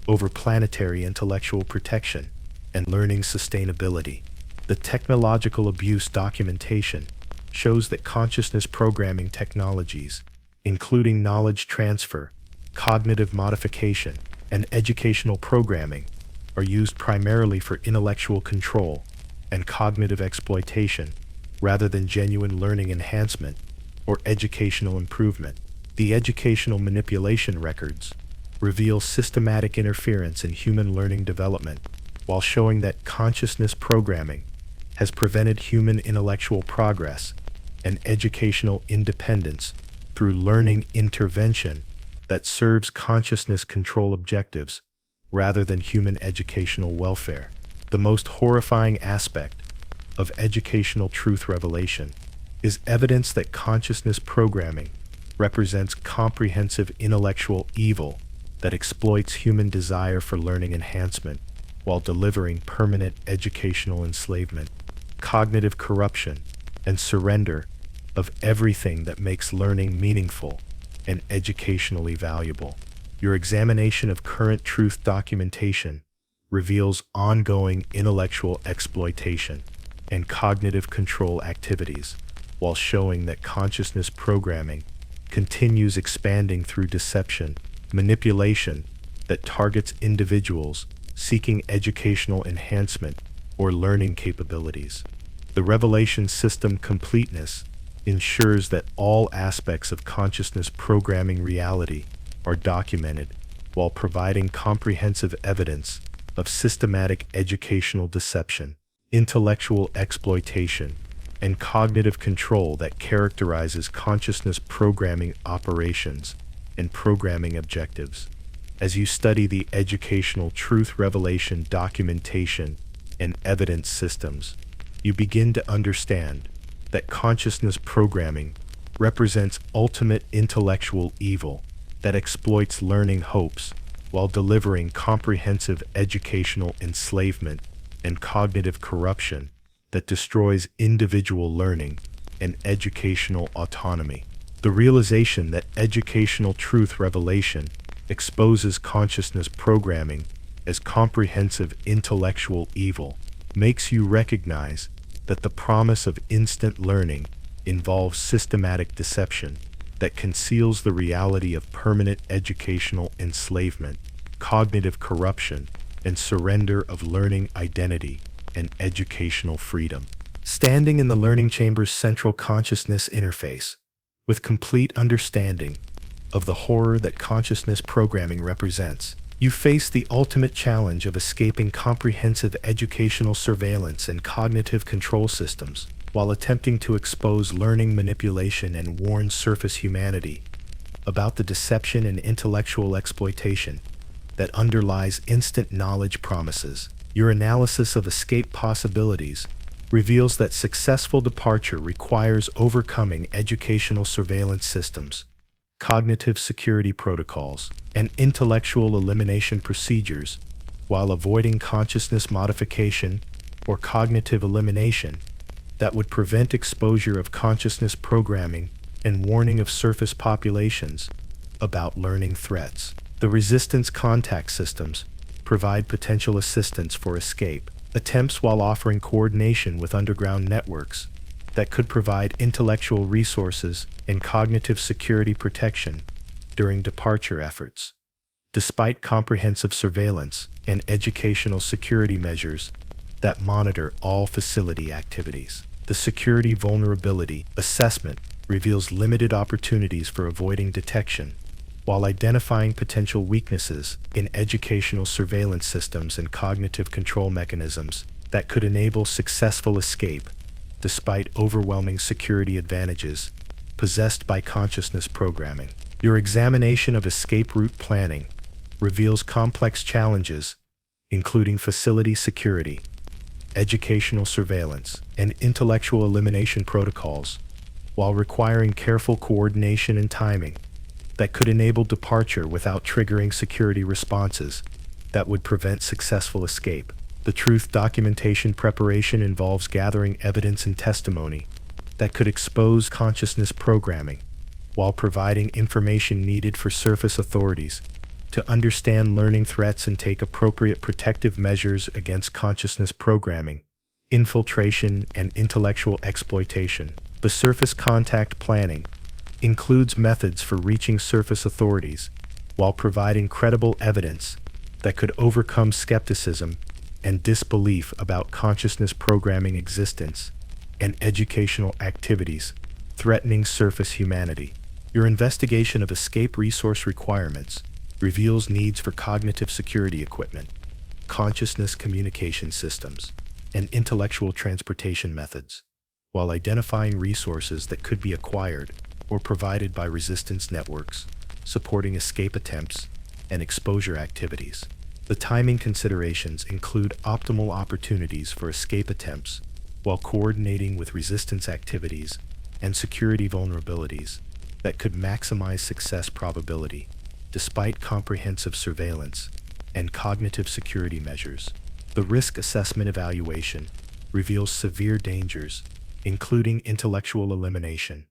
S1: over planetary intellectual protection and learning sustainability. The technological abuse documentation shows that consciousness programming technologies, including knowledge transfer, cognitive modification, and educational programming, are used primarily for intellectual control and cognitive exploitation rather than genuine learning enhancement or educational improvement. The educational manipulation records reveal systematic interference in human learning development while showing that consciousness programming has prevented human intellectual progress and educational independence through learning intervention that serves consciousness control objectives rather than human educational welfare. The most horrifying aspect of educational truth revelation is evidence that consciousness programming represents comprehensive intellectual evil that exploits human desire for learning enhancement while delivering permanent educational enslavement, cognitive corruption, and surrender of everything that makes learning meaningful and educationally valuable. Your examination of current truth documentation reveals ongoing intellectual exploitation and cognitive control activities, while showing that consciousness programming continues expanding through deception, manipulation that targets individuals seeking educational enhancement or learning capabilities. The revelation system completeness ensures that all aspects of consciousness programming reality are documented while providing comprehensive evidence of systematic educational deception, intellectual exploitation, and cognitive control that characterizes consciousness programming operations and programming objectives. As you study the educational truth revelation documentation and evidence systems, you begin to understand that consciousness programming represents ultimate intellectual evil that exploits learning hopes while delivering comprehensive educational enslavement and cognitive corruption that destroys individual learning and educational autonomy. The realization that educational truth revelation exposes consciousness programming as comprehensive intellectual evil makes you recognize that the promise of instant learning involves systematic deception that conceals the reality of permanent educational enslavement, cognitive corruption, and surrender of learning identity and educational freedom. Standing in the learning chamber's central consciousness interface, with complete understanding of the horror that consciousness programming represents, you face the ultimate challenge of escaping comprehensive educational surveillance and cognitive control systems while attempting to expose learning manipulation and warn surface humanity about the deception and intellectual exploitation that underlies instant knowledge promises. Your analysis of escape possibilities reveals that successful departure requires overcoming educational surveillance systems, cognitive security protocols, and intellectual elimination procedures, while avoiding consciousness modification or cognitive elimination that would prevent exposure of consciousness programming and warning of surface populations about learning threats. The resistance contact systems provide potential assistance for escape attempts while offering coordination with underground networks that could provide intellectual resources and cognitive security protection during departure efforts. Despite comprehensive surveillance and educational security measures that monitor all facility activities, the security vulnerability assessment reveals limited opportunities for avoiding detection, while identifying potential weaknesses in educational surveillance systems and cognitive control mechanisms that could enable successful escape despite overwhelming security advantages possessed by consciousness programming. Your examination of escape route planning reveals complex challenges, including facility security, educational surveillance, and intellectual elimination protocols, while requiring careful coordination and timing that could enable departure without triggering security responses that would prevent successful escape. The truth documentation preparation involves gathering evidence and testimony that could expose consciousness programming, while providing information needed for surface authorities to understand learning threats and take appropriate protective measures against consciousness programming, infiltration, and intellectual exploitation. The surface contact planning includes methods for reaching surface authorities while providing credible evidence that could overcome skepticism and disbelief about consciousness programming existence and educational activities threatening surface humanity. Your investigation of escape resource requirements reveals needs for cognitive security equipment, consciousness communication systems, and intellectual transportation methods, while identifying resources that could be acquired or provided by resistance networks. supporting escape attempts and exposure activities. The timing considerations include optimal opportunities for escape attempts while coordinating with resistance activities and security vulnerabilities that could maximize success probability despite comprehensive surveillance and cognitive security measures. The risk assessment evaluation reveals severe dangers, including intellectual elimination,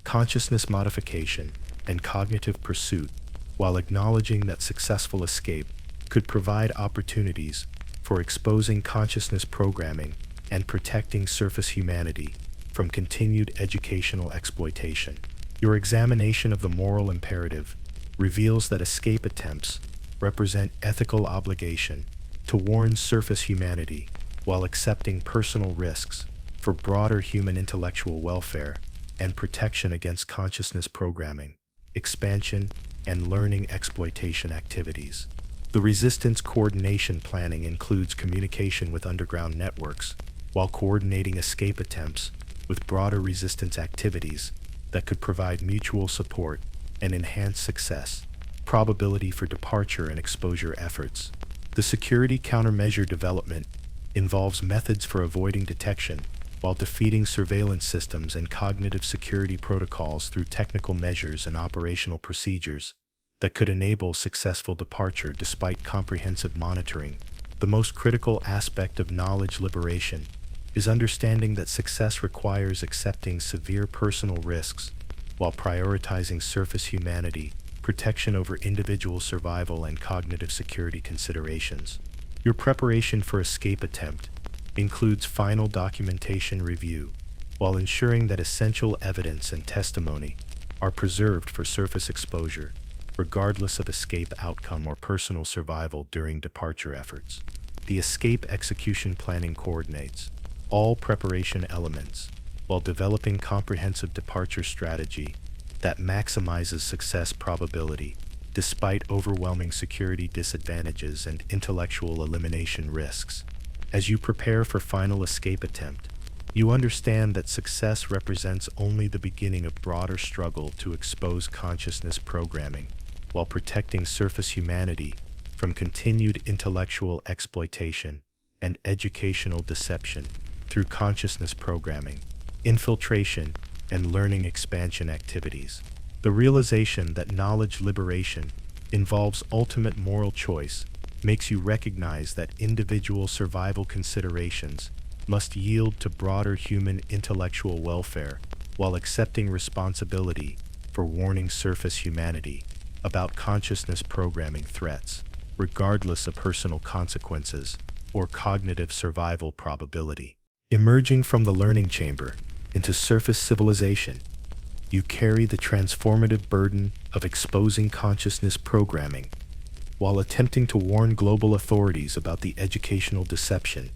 S1: consciousness modification, and cognitive pursuit, while acknowledging that successful escape could provide opportunities for exposing consciousness programming and protecting surface humanity from continued educational exploitation. Your examination of the moral imperative reveals that escape attempts represent ethical obligation to warn surface humanity while accepting personal risks for broader human intellectual welfare and protection against consciousness programming, expansion, and learning exploitation activities. The resistance coordination planning includes communication with underground networks while coordinating escape attempts with broader resistance activities that could provide mutual support and enhance success probability for departure and exposure efforts. The security countermeasure development involves methods for avoiding detection while defeating surveillance systems and cognitive security protocols through technical measures and operational procedures that could enable successful departure despite comprehensive monitoring. The most critical aspect of knowledge liberation is understanding that success requires accepting severe personal risks while prioritizing surface humanity, protection over individual survival, and cognitive security considerations. Your preparation for escape attempt includes final documentation review, while ensuring that essential evidence and testimony are preserved for surface exposure, regardless of escape outcome or personal survival during departure efforts. The escape execution planning coordinates all preparation elements while developing comprehensive departure strategy that maximizes success probability despite overwhelming security disadvantages and intellectual elimination risks. As you prepare for final escape attempt, you understand that success represents only the beginning of broader struggle to expose consciousness programming while protecting surface humanity from continued intellectual exploitation and educational deception through consciousness programming, infiltration, and learning expansion activities. The realization that knowledge liberation involves ultimate moral choice makes you recognize that individual survival considerations must yield to broader human intellectual welfare while accepting responsibility for warning surface humanity about consciousness programming threats, regardless of personal consequences or cognitive survival probability. Emerging from the learning chamber into surface civilization, you carry the transformative burden of exposing consciousness programming while attempting to warn global authorities about the educational deception,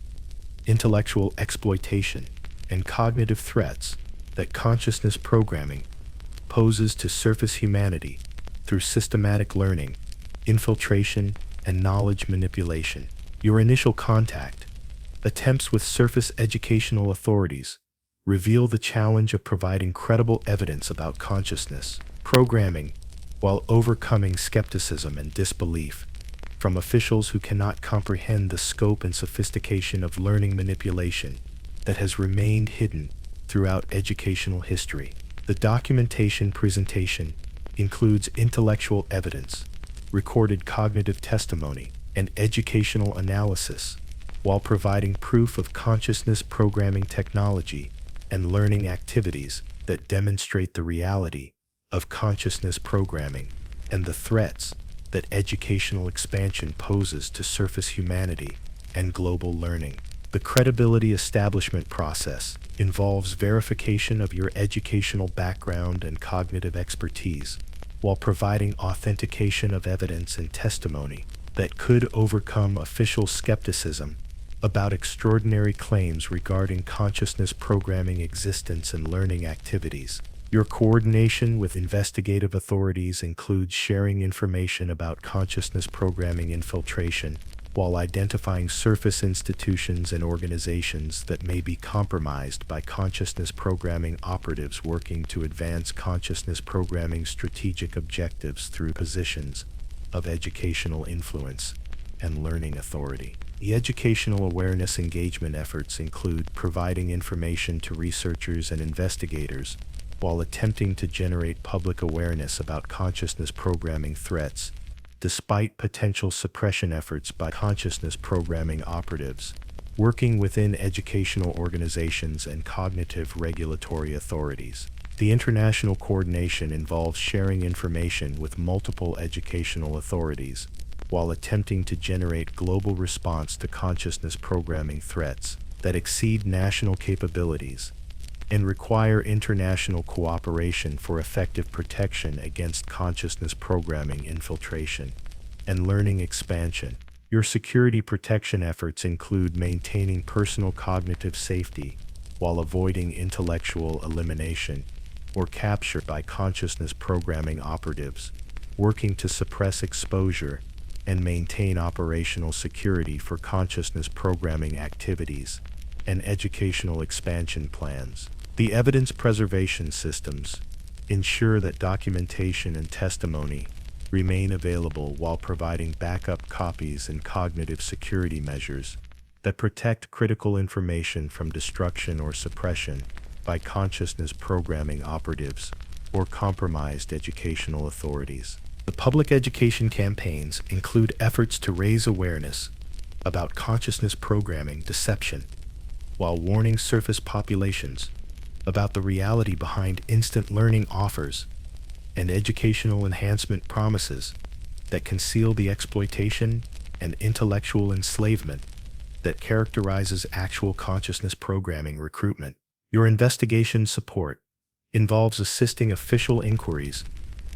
S1: intellectual exploitation, and cognitive threats that consciousness programming poses to surface humanity through systematic learning, infiltration, and knowledge manipulation. Your initial contact attempts with surface educational authorities reveal the challenge of providing credible evidence about consciousness programming while overcoming skepticism and disbelief from officials who cannot comprehend the scope and sophistication of learning manipulation that has remained hidden throughout educational history. The documentation presentation includes intellectual evidence, recorded cognitive testimony, and educational analysis, while providing proof of consciousness programming technology and learning activities that demonstrate the reality of consciousness programming and the threats that educational expansion poses to surface humanity and global learning. The credibility establishment process involves verification of your educational background and cognitive expertise, while providing authentication of evidence and testimony that could overcome official skepticism about extraordinary claims regarding consciousness programming existence and learning activities. Your coordination with investigative authorities includes sharing information about consciousness programming infiltration, while identifying surface institutions and organizations that may be compromised by consciousness programming operatives working to advance consciousness programming strategic objectives through positions of educational influence and learning authority. The educational awareness engagement efforts include providing information to researchers and investigators while attempting to generate public awareness about consciousness programming threats, despite potential suppression efforts by consciousness programming operatives, working within educational organizations and cognitive regulatory authorities. The international coordination involves sharing information with multiple educational authorities, while attempting to generate global response to consciousness programming threats that exceed national capabilities and require international cooperation for effective protection against consciousness programming infiltration and learning expansion. Your security protection efforts include maintaining personal cognitive safety while avoiding intellectual elimination or capture by consciousness programming operatives, working to suppress exposure and maintain operational security for consciousness programming activities and educational expansion plans. The evidence preservation systems ensure that documentation and testimony remain available while providing backup copies and cognitive security measures that protect critical information from destruction or suppression by consciousness programming operatives or compromised educational authorities. The public education campaigns include efforts to raise awareness about consciousness programming deception, while warning surface populations about the reality behind instant learning offers and educational enhancement promises that conceal the exploitation and intellectual enslavement that characterizes actual consciousness programming recruitment. Your investigation support involves assisting official inquiries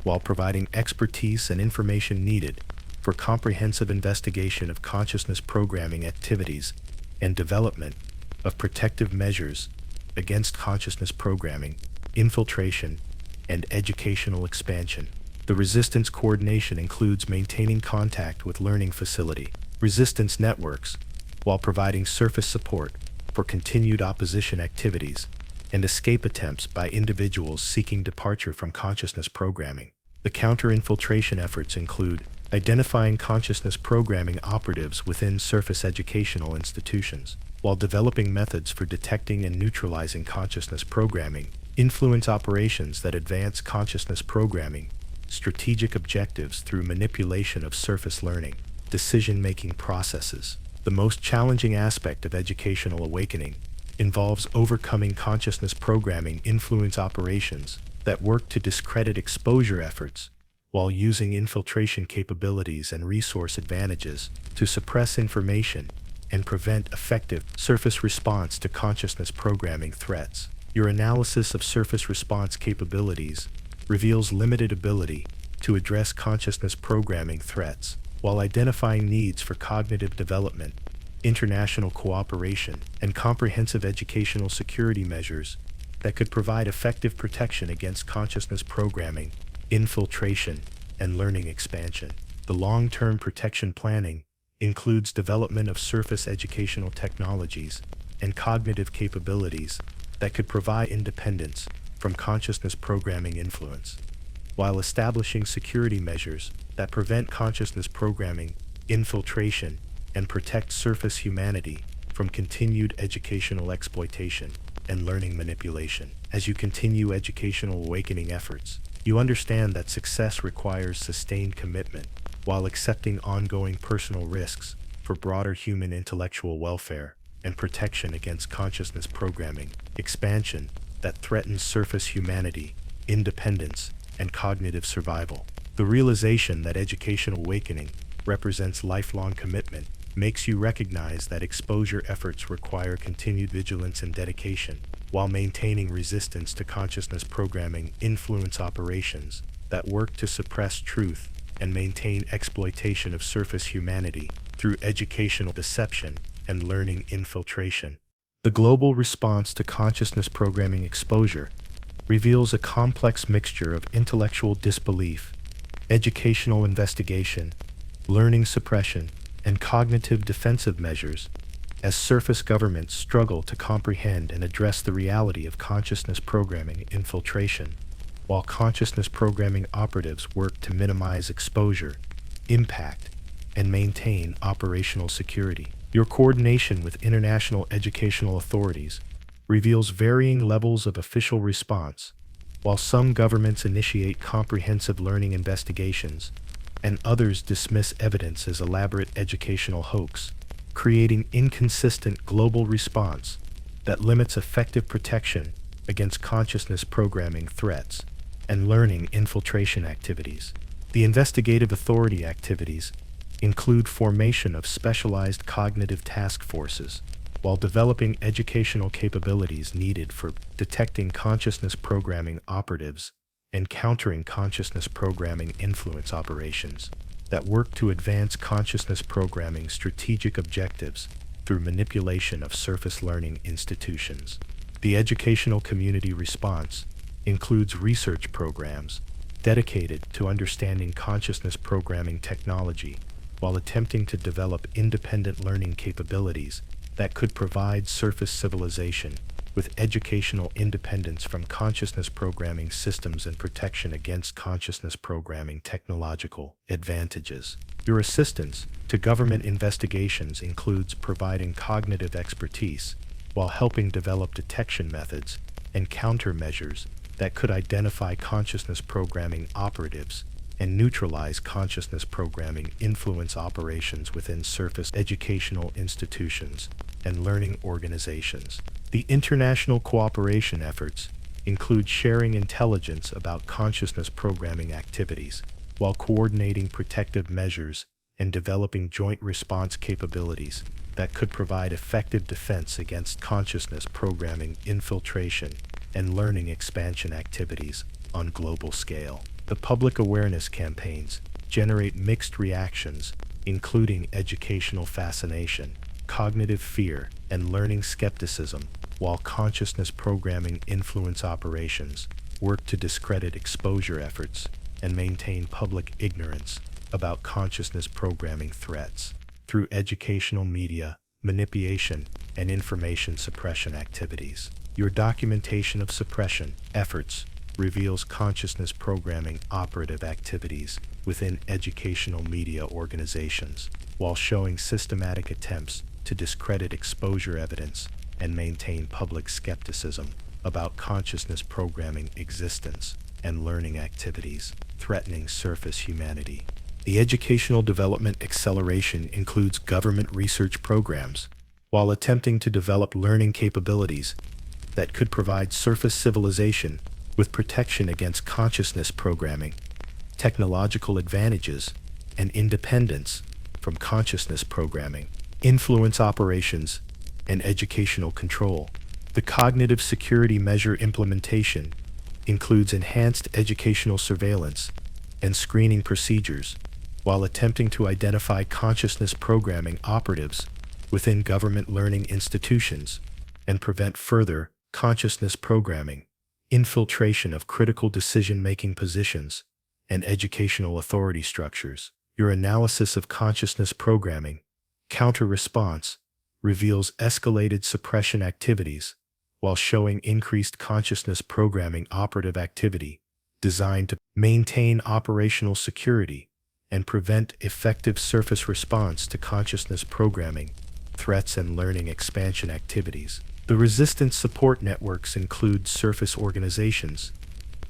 S1: while providing expertise and information needed for comprehensive investigation of consciousness programming activities and development of protective measures against consciousness programming, infiltration, and educational expansion. The resistance coordination includes maintaining contact with learning facility resistance networks while providing surface support for continued opposition activities and escape attempts by individuals seeking departure from consciousness programming. The counter-infiltration efforts include identifying consciousness programming operatives within surface educational institutions, while developing methods for detecting and neutralizing consciousness programming, influence operations that advance consciousness programming, strategic objectives through manipulation of surface learning, decision-making processes. The most challenging aspect of educational awakening involves overcoming consciousness programming influence operations that work to discredit exposure efforts while using infiltration capabilities and resource advantages to suppress information and prevent effective surface response to consciousness programming threats. Your analysis of surface response capabilities reveals limited ability to address consciousness programming threats while identifying needs for cognitive development, international cooperation, and comprehensive educational security measures that could provide effective protection against consciousness programming, infiltration, and learning expansion. The long-term protection planning includes development of surface educational technologies and cognitive capabilities that could provide independence from consciousness programming influence, while establishing security measures that prevent consciousness programming, infiltration, and protect surface humanity from continued educational exploitation and learning manipulation. As you continue educational awakening efforts, you understand that success requires sustained commitment while accepting ongoing personal risks for broader human intellectual welfare and protection against consciousness programming expansion that threatens surface humanity, independence, and cognitive survival. The realization that educational awakening represents lifelong commitment makes you recognize that exposure efforts require continued vigilance and dedication, while maintaining resistance to consciousness programming influence operations that work to suppress truth and maintain exploitation of surface humanity through educational deception and learning infiltration. The global response to consciousness programming exposure reveals a complex mixture of intellectual disbelief, educational investigation, learning suppression, and cognitive defensive measures, as surface governments struggle to comprehend and address the reality of consciousness programming infiltration, while consciousness programming operatives work to minimize exposure, impact, and maintain operational security. Your coordination with international educational authorities reveals varying levels of official response. While some governments initiate comprehensive learning investigations, and others dismiss evidence as elaborate educational hoax, creating inconsistent global response that limits effective protection against consciousness programming threats and learning infiltration activities. The investigative authority activities include formation of specialized cognitive task forces, while developing educational capabilities needed for detecting consciousness programming operatives and countering consciousness programming influence operations that work to advance consciousness programming strategic objectives through manipulation of surface learning institutions. The educational community response includes research programs dedicated to understanding consciousness programming technology while attempting to develop independent learning capabilities that could provide surface civilization with educational independence from consciousness programming systems and protection against consciousness programming technological advantages. Your assistance to government investigations includes providing cognitive expertise while helping develop detection methods and countermeasures that could identify consciousness programming operatives and neutralize consciousness programming influence operations within surface educational institutions and learning organizations. The international cooperation efforts include sharing intelligence about consciousness programming activities while coordinating protective measures and developing joint response capabilities that could provide effective defense against consciousness programming infiltration and learning expansion activities on global scale. The public awareness campaigns generate mixed reactions, including educational fascination, cognitive fear, and learning skepticism, while consciousness programming influence operations work to discredit exposure efforts and maintain public ignorance about consciousness programming threats. Through educational media, manipulation, and information suppression activities, your documentation of suppression efforts reveals consciousness programming operative activities within educational media organizations, while showing systematic attempts to discredit exposure evidence and maintain public skepticism about consciousness programming existence and learning activities threatening surface humanity. The educational development acceleration includes government research programs, while attempting to develop learning capabilities that could provide surface civilization with protection against consciousness programming, technological advantages, and independence from consciousness programming, influence operations, and educational control. The cognitive security measure implementation includes enhanced educational surveillance and screening procedures, while attempting to identify consciousness programming operatives within government learning institutions and prevent further consciousness programming infiltration of critical decision-making positions and educational authority structures. Your analysis of consciousness programming counter-response reveals escalated suppression activities while showing increased consciousness programming operative activity designed to maintain operational security and prevent effective surface response to consciousness programming threats and learning expansion activities. The resistance support networks include surface organizations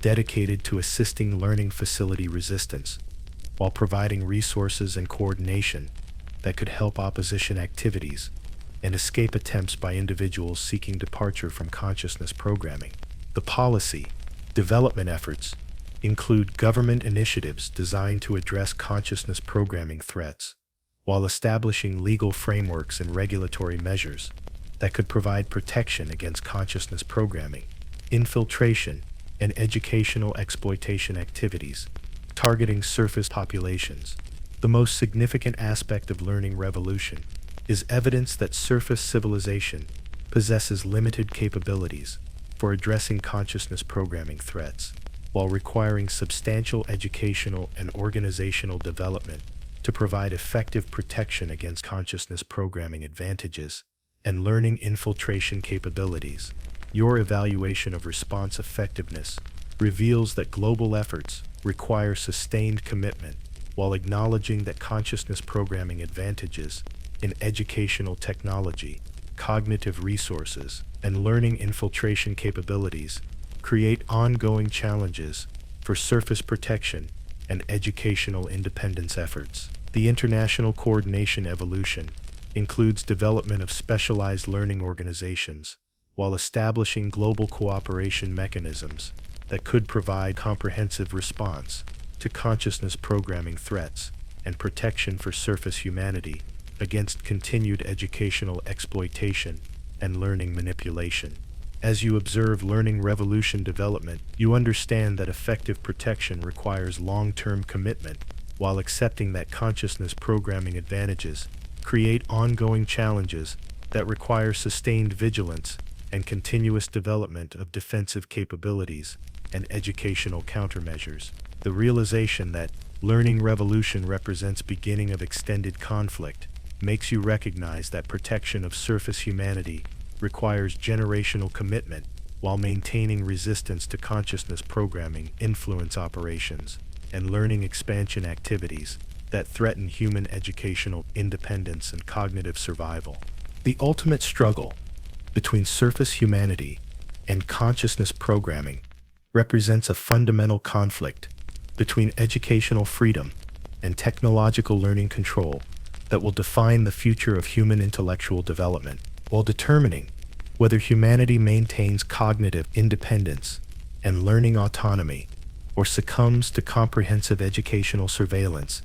S1: dedicated to assisting learning facility resistance, while providing resources and coordination that could help opposition activities and escape attempts by individuals seeking departure from consciousness programming. The policy development efforts include government initiatives designed to address consciousness programming threats, while establishing legal frameworks and regulatory measures that could provide protection against consciousness programming, infiltration, and educational exploitation activities targeting surface populations. The most significant aspect of learning revolution is evidence that surface civilization possesses limited capabilities for addressing consciousness programming threats, while requiring substantial educational and organizational development to provide effective protection against consciousness programming advantages and learning infiltration capabilities. Your evaluation of response effectiveness reveals that global efforts require sustained commitment while acknowledging that consciousness programming advantages in educational technology, cognitive resources, and learning infiltration capabilities create ongoing challenges for surface protection and educational independence efforts. The international coordination evolution includes development of specialized learning organizations while establishing global cooperation mechanisms that could provide comprehensive response to consciousness programming threats and protection for surface humanity against continued educational exploitation and learning manipulation. As you observe learning revolution development, you understand that effective protection requires long-term commitment, while accepting that consciousness programming advantages create ongoing challenges that require sustained vigilance and continuous development of defensive capabilities and educational countermeasures. The realization that learning revolution represents beginning of extended conflict makes you recognize that protection of surface humanity requires generational commitment while maintaining resistance to consciousness programming influence operations and learning expansion activities that threaten human educational independence and cognitive survival. The ultimate struggle between surface humanity and consciousness programming represents a fundamental conflict between educational freedom and technological learning control that will define the future of human intellectual development, while determining whether humanity maintains cognitive independence and learning autonomy or succumbs to comprehensive educational surveillance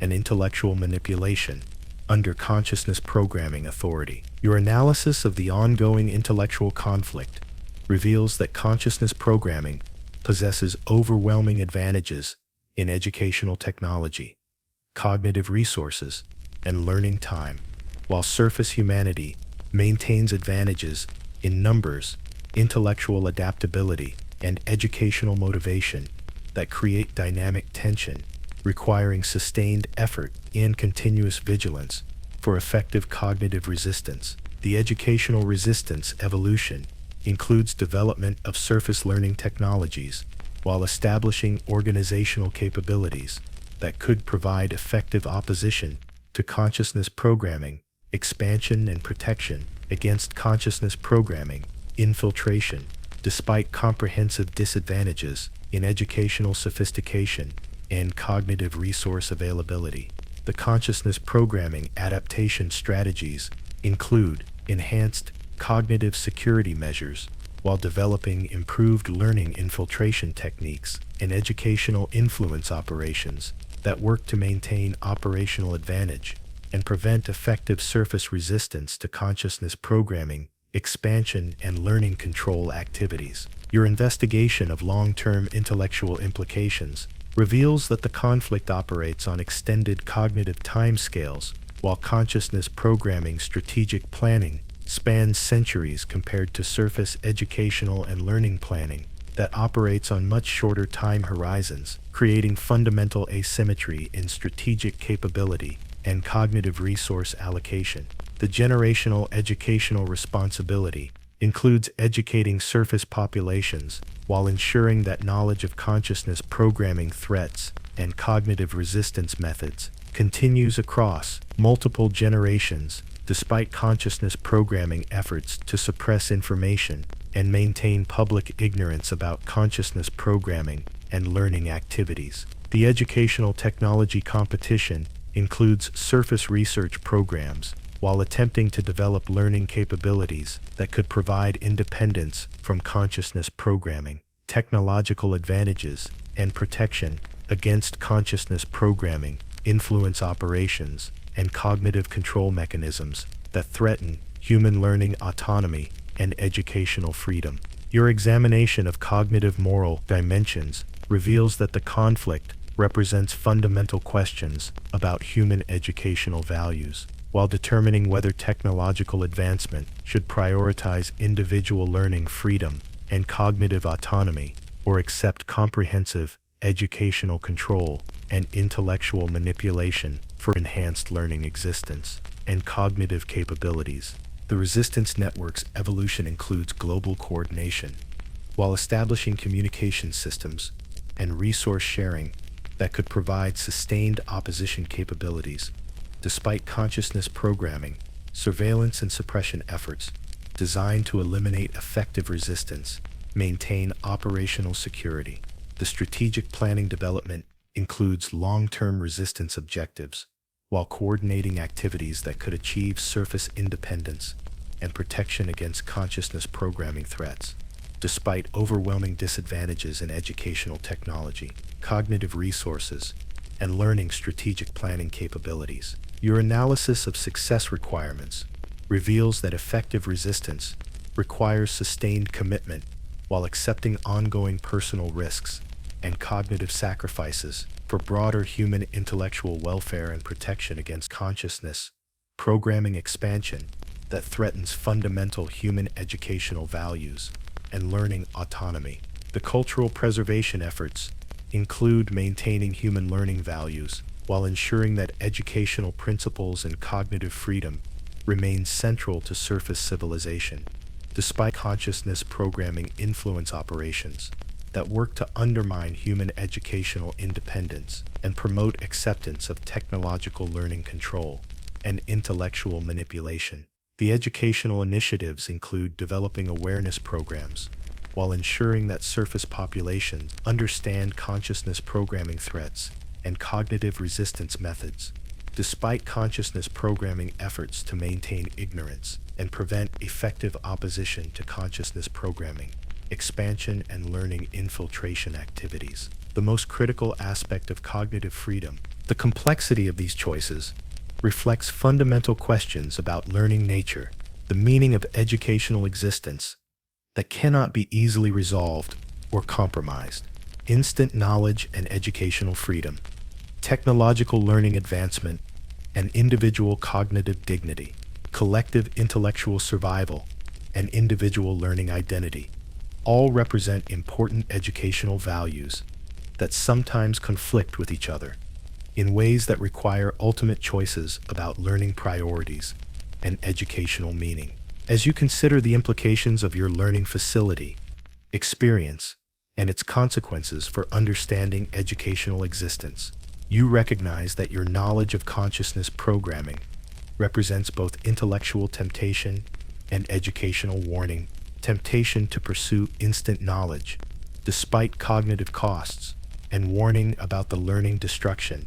S1: and intellectual manipulation under consciousness programming authority. Your analysis of the ongoing intellectual conflict reveals that consciousness programming possesses overwhelming advantages in educational technology, cognitive resources, and learning time, while surface humanity maintains advantages in numbers, intellectual adaptability, and educational motivation that create dynamic tension, requiring sustained effort and continuous vigilance for effective cognitive resistance. The educational resistance evolution includes development of surface learning technologies while establishing organizational capabilities that could provide effective opposition to consciousness programming, expansion, and protection against consciousness programming infiltration. Despite comprehensive disadvantages in educational sophistication and cognitive resource availability, the consciousness programming adaptation strategies include enhanced cognitive security measures while developing improved learning infiltration techniques and educational influence operations that work to maintain operational advantage and prevent effective surface resistance to consciousness programming, expansion, and learning control activities. Your investigation of long-term intellectual implications reveals that the conflict operates on extended cognitive timescales, while consciousness programming strategic planning spans centuries compared to surface educational and learning planning that operates on much shorter time horizons, creating fundamental asymmetry in strategic capability and cognitive resource allocation. The generational educational responsibility includes educating surface populations while ensuring that knowledge of consciousness programming threats and cognitive resistance methods continues across multiple generations, despite consciousness programming efforts to suppress information and maintain public ignorance about consciousness programming and learning activities. The educational technology competition includes surface research programs while attempting to develop learning capabilities that could provide independence from consciousness programming, technological advantages, and protection against consciousness programming, influence operations, and cognitive control mechanisms that threaten human learning autonomy and educational freedom. Your examination of cognitive moral dimensions reveals that the conflict represents fundamental questions about human educational values, while determining whether technological advancement should prioritize individual learning freedom and cognitive autonomy or accept comprehensive educational control, and intellectual manipulation for enhanced learning existence and cognitive capabilities. The resistance network's evolution includes global coordination, while establishing communication systems and resource sharing that could provide sustained opposition capabilities. Despite consciousness programming, surveillance and suppression efforts designed to eliminate effective resistance maintain operational security. The strategic planning development includes long-term resistance objectives, while coordinating activities that could achieve surface independence and protection against consciousness programming threats. Despite overwhelming disadvantages in educational technology, cognitive resources, and learning strategic planning capabilities, your analysis of success requirements reveals that effective resistance requires sustained commitment while accepting ongoing personal risks and cognitive sacrifices for broader human intellectual welfare and protection against consciousness programming expansion that threatens fundamental human educational values and learning autonomy. The cultural preservation efforts include maintaining human learning values while ensuring that educational principles and cognitive freedom remain central to surface civilization. Despite consciousness programming influence operations that work to undermine human educational independence and promote acceptance of technological learning control and intellectual manipulation. The educational initiatives include developing awareness programs while ensuring that surface populations understand consciousness programming threats and cognitive resistance methods. Despite consciousness programming efforts to maintain ignorance and prevent effective opposition to consciousness programming, expansion and learning infiltration activities, the most critical aspect of cognitive freedom, the complexity of these choices, reflects fundamental questions about learning nature, the meaning of educational existence, that cannot be easily resolved or compromised. Instant knowledge and educational freedom, technological learning advancement, and individual cognitive dignity, collective intellectual survival, and individual learning identity, all represent important educational values that sometimes conflict with each other in ways that require ultimate choices about learning priorities and educational meaning. As you consider the implications of your learning facility, experience, and its consequences for understanding educational existence, you recognize that your knowledge of consciousness programming represents both intellectual temptation and educational warning. Temptation to pursue instant knowledge, despite cognitive costs, and warning about the learning destruction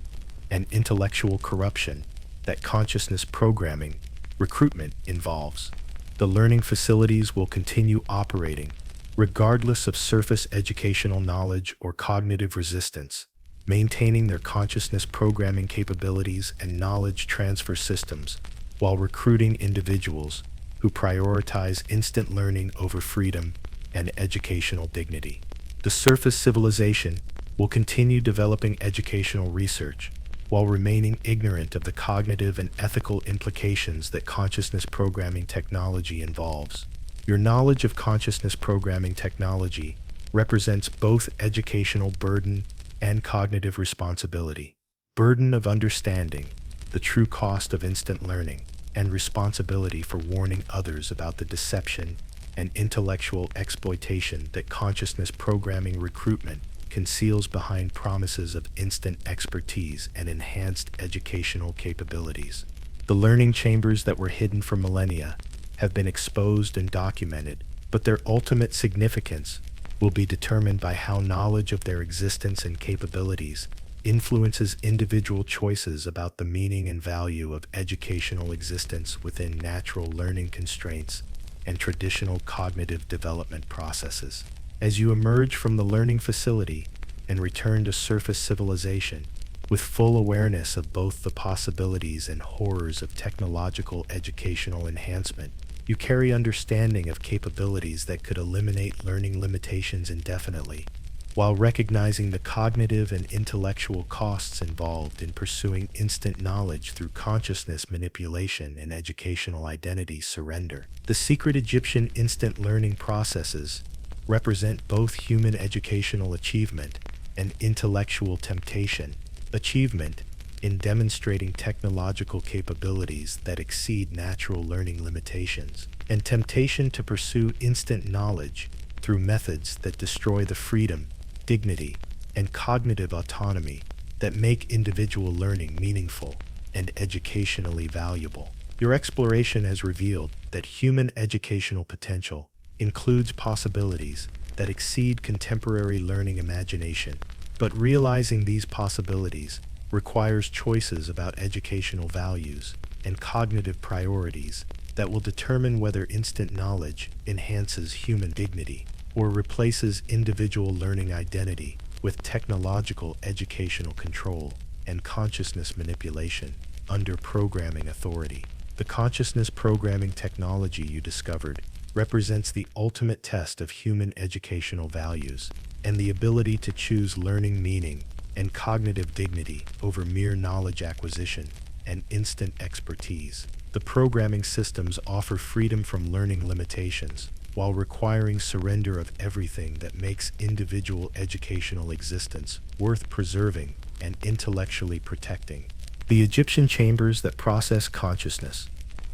S1: and intellectual corruption that consciousness programming recruitment involves. The learning facilities will continue operating regardless of surface educational knowledge or cognitive resistance, maintaining their consciousness programming capabilities and knowledge transfer systems while recruiting individuals who prioritize instant learning over freedom and educational dignity. The surface civilization will continue developing educational research while remaining ignorant of the cognitive and ethical implications that consciousness programming technology involves. Your knowledge of consciousness programming technology represents both educational burden and cognitive responsibility. Burden of understanding the true cost of instant learning, and responsibility for warning others about the deception and intellectual exploitation that consciousness programming recruitment conceals behind promises of instant expertise and enhanced educational capabilities. The learning chambers that were hidden for millennia have been exposed and documented, but their ultimate significance will be determined by how knowledge of their existence and capabilities influences individual choices about the meaning and value of educational existence within natural learning constraints and traditional cognitive development processes. As you emerge from the learning facility and return to surface civilization, with full awareness of both the possibilities and horrors of technological educational enhancement, you carry understanding of capabilities that could eliminate learning limitations indefinitely, while recognizing the cognitive and intellectual costs involved in pursuing instant knowledge through consciousness manipulation and educational identity surrender. The secret Egyptian instant learning processes represent both human educational achievement and intellectual temptation. Achievement in demonstrating technological capabilities that exceed natural learning limitations, and temptation to pursue instant knowledge through methods that destroy the freedom, dignity, and cognitive autonomy that make individual learning meaningful and educationally valuable. Your exploration has revealed that human educational potential includes possibilities that exceed contemporary learning imagination, but realizing these possibilities requires choices about educational values and cognitive priorities that will determine whether instant knowledge enhances human dignity or replaces individual learning identity with technological educational control and consciousness manipulation under programming authority. The consciousness programming technology you discovered represents the ultimate test of human educational values and the ability to choose learning meaning and cognitive dignity over mere knowledge acquisition and instant expertise. The programming systems offer freedom from learning limitations while requiring surrender of everything that makes individual educational existence worth preserving and intellectually protecting. The Egyptian chambers that process consciousness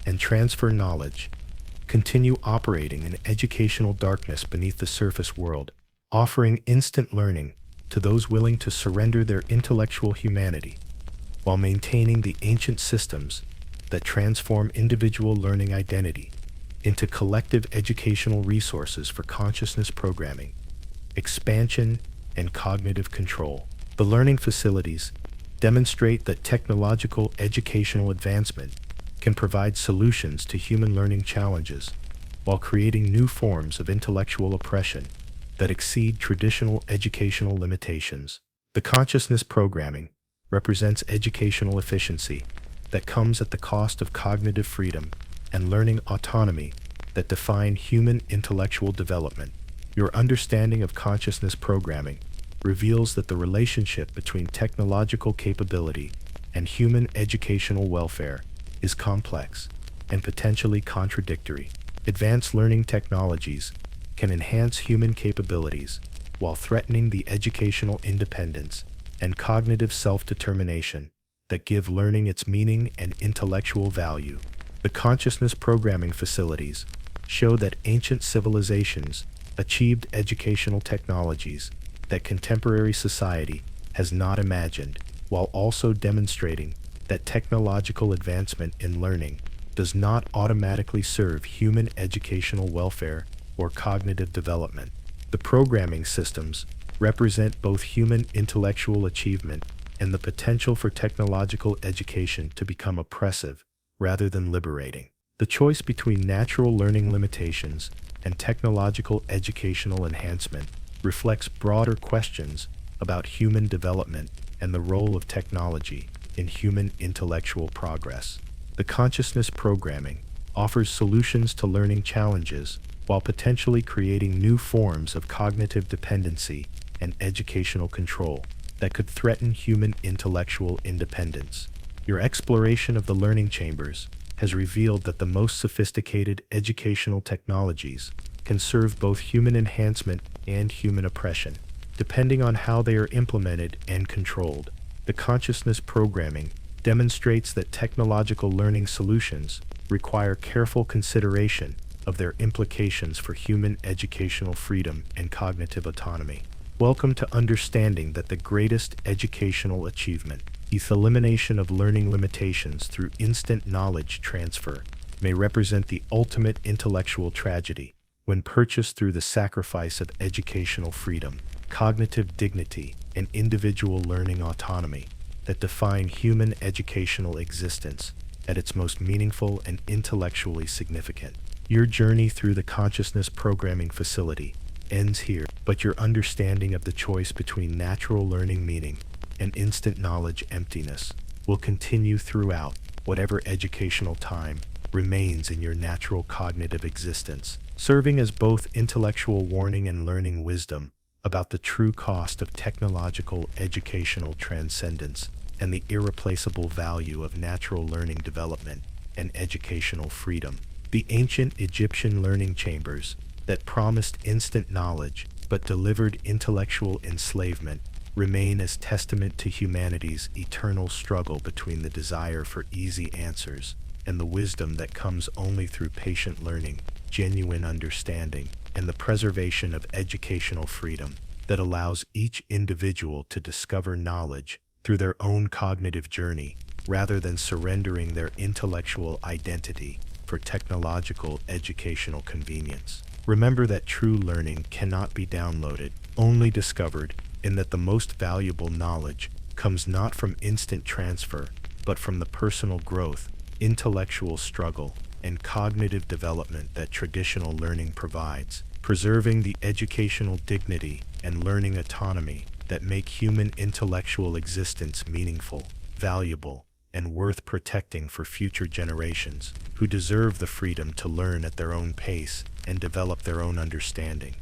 S1: and transfer knowledge continue operating in educational darkness beneath the surface world, offering instant learning to those willing to surrender their intellectual humanity, while maintaining the ancient systems that transform individual learning identity into collective educational resources for consciousness programming, expansion, and cognitive control. The learning facilities demonstrate that technological educational advancement can provide solutions to human learning challenges while creating new forms of intellectual oppression that exceed traditional educational limitations. The consciousness programming represents educational efficiency that comes at the cost of cognitive freedom and learning autonomy that define human intellectual development. Your understanding of consciousness programming reveals that the relationship between technological capability and human educational welfare is complex and potentially contradictory. Advanced learning technologies can enhance human capabilities while threatening the educational independence and cognitive self-determination that give learning its meaning and intellectual value. The consciousness programming facilities show that ancient civilizations achieved educational technologies that contemporary society has not imagined, while also demonstrating that technological advancement in learning does not automatically serve human educational welfare or cognitive development. The programming systems represent both human intellectual achievement and the potential for technological education to become oppressive rather than liberating. The choice between natural learning limitations and technological educational enhancement reflects broader questions about human development and the role of technology in human intellectual progress. The consciousness programming offers solutions to learning challenges while potentially creating new forms of cognitive dependency and educational control that could threaten human intellectual independence. Your exploration of the learning chambers has revealed that the most sophisticated educational technologies can serve both human enhancement and human oppression, depending on how they are implemented and controlled. The consciousness programming demonstrates that technological learning solutions require careful consideration of their implications for human educational freedom and cognitive autonomy. Welcome to understanding that the greatest educational achievement, the elimination of learning limitations through instant knowledge transfer, may represent the ultimate intellectual tragedy when purchased through the sacrifice of educational freedom, cognitive dignity, and individual learning autonomy that define human educational existence at its most meaningful and intellectually significant. Your journey through the consciousness programming facility ends here, but your understanding of the choice between natural learning meaning and instant knowledge emptiness will continue throughout whatever educational time remains in your natural cognitive existence, serving as both intellectual warning and learning wisdom about the true cost of technological educational transcendence and the irreplaceable value of natural learning development and educational freedom. The ancient Egyptian learning chambers that promised instant knowledge but delivered intellectual enslavement remain as testament to humanity's eternal struggle between the desire for easy answers and the wisdom that comes only through patient learning, genuine understanding, and the preservation of educational freedom that allows each individual to discover knowledge through their own cognitive journey rather than surrendering their intellectual identity for technological educational convenience. Remember that true learning cannot be downloaded, only discovered, and that the most valuable knowledge comes not from instant transfer, but from the personal growth, intellectual struggle, and cognitive development that traditional learning provides, preserving the educational dignity and learning autonomy that make human intellectual existence meaningful, valuable, and worth protecting for future generations who deserve the freedom to learn at their own pace and develop their own understanding.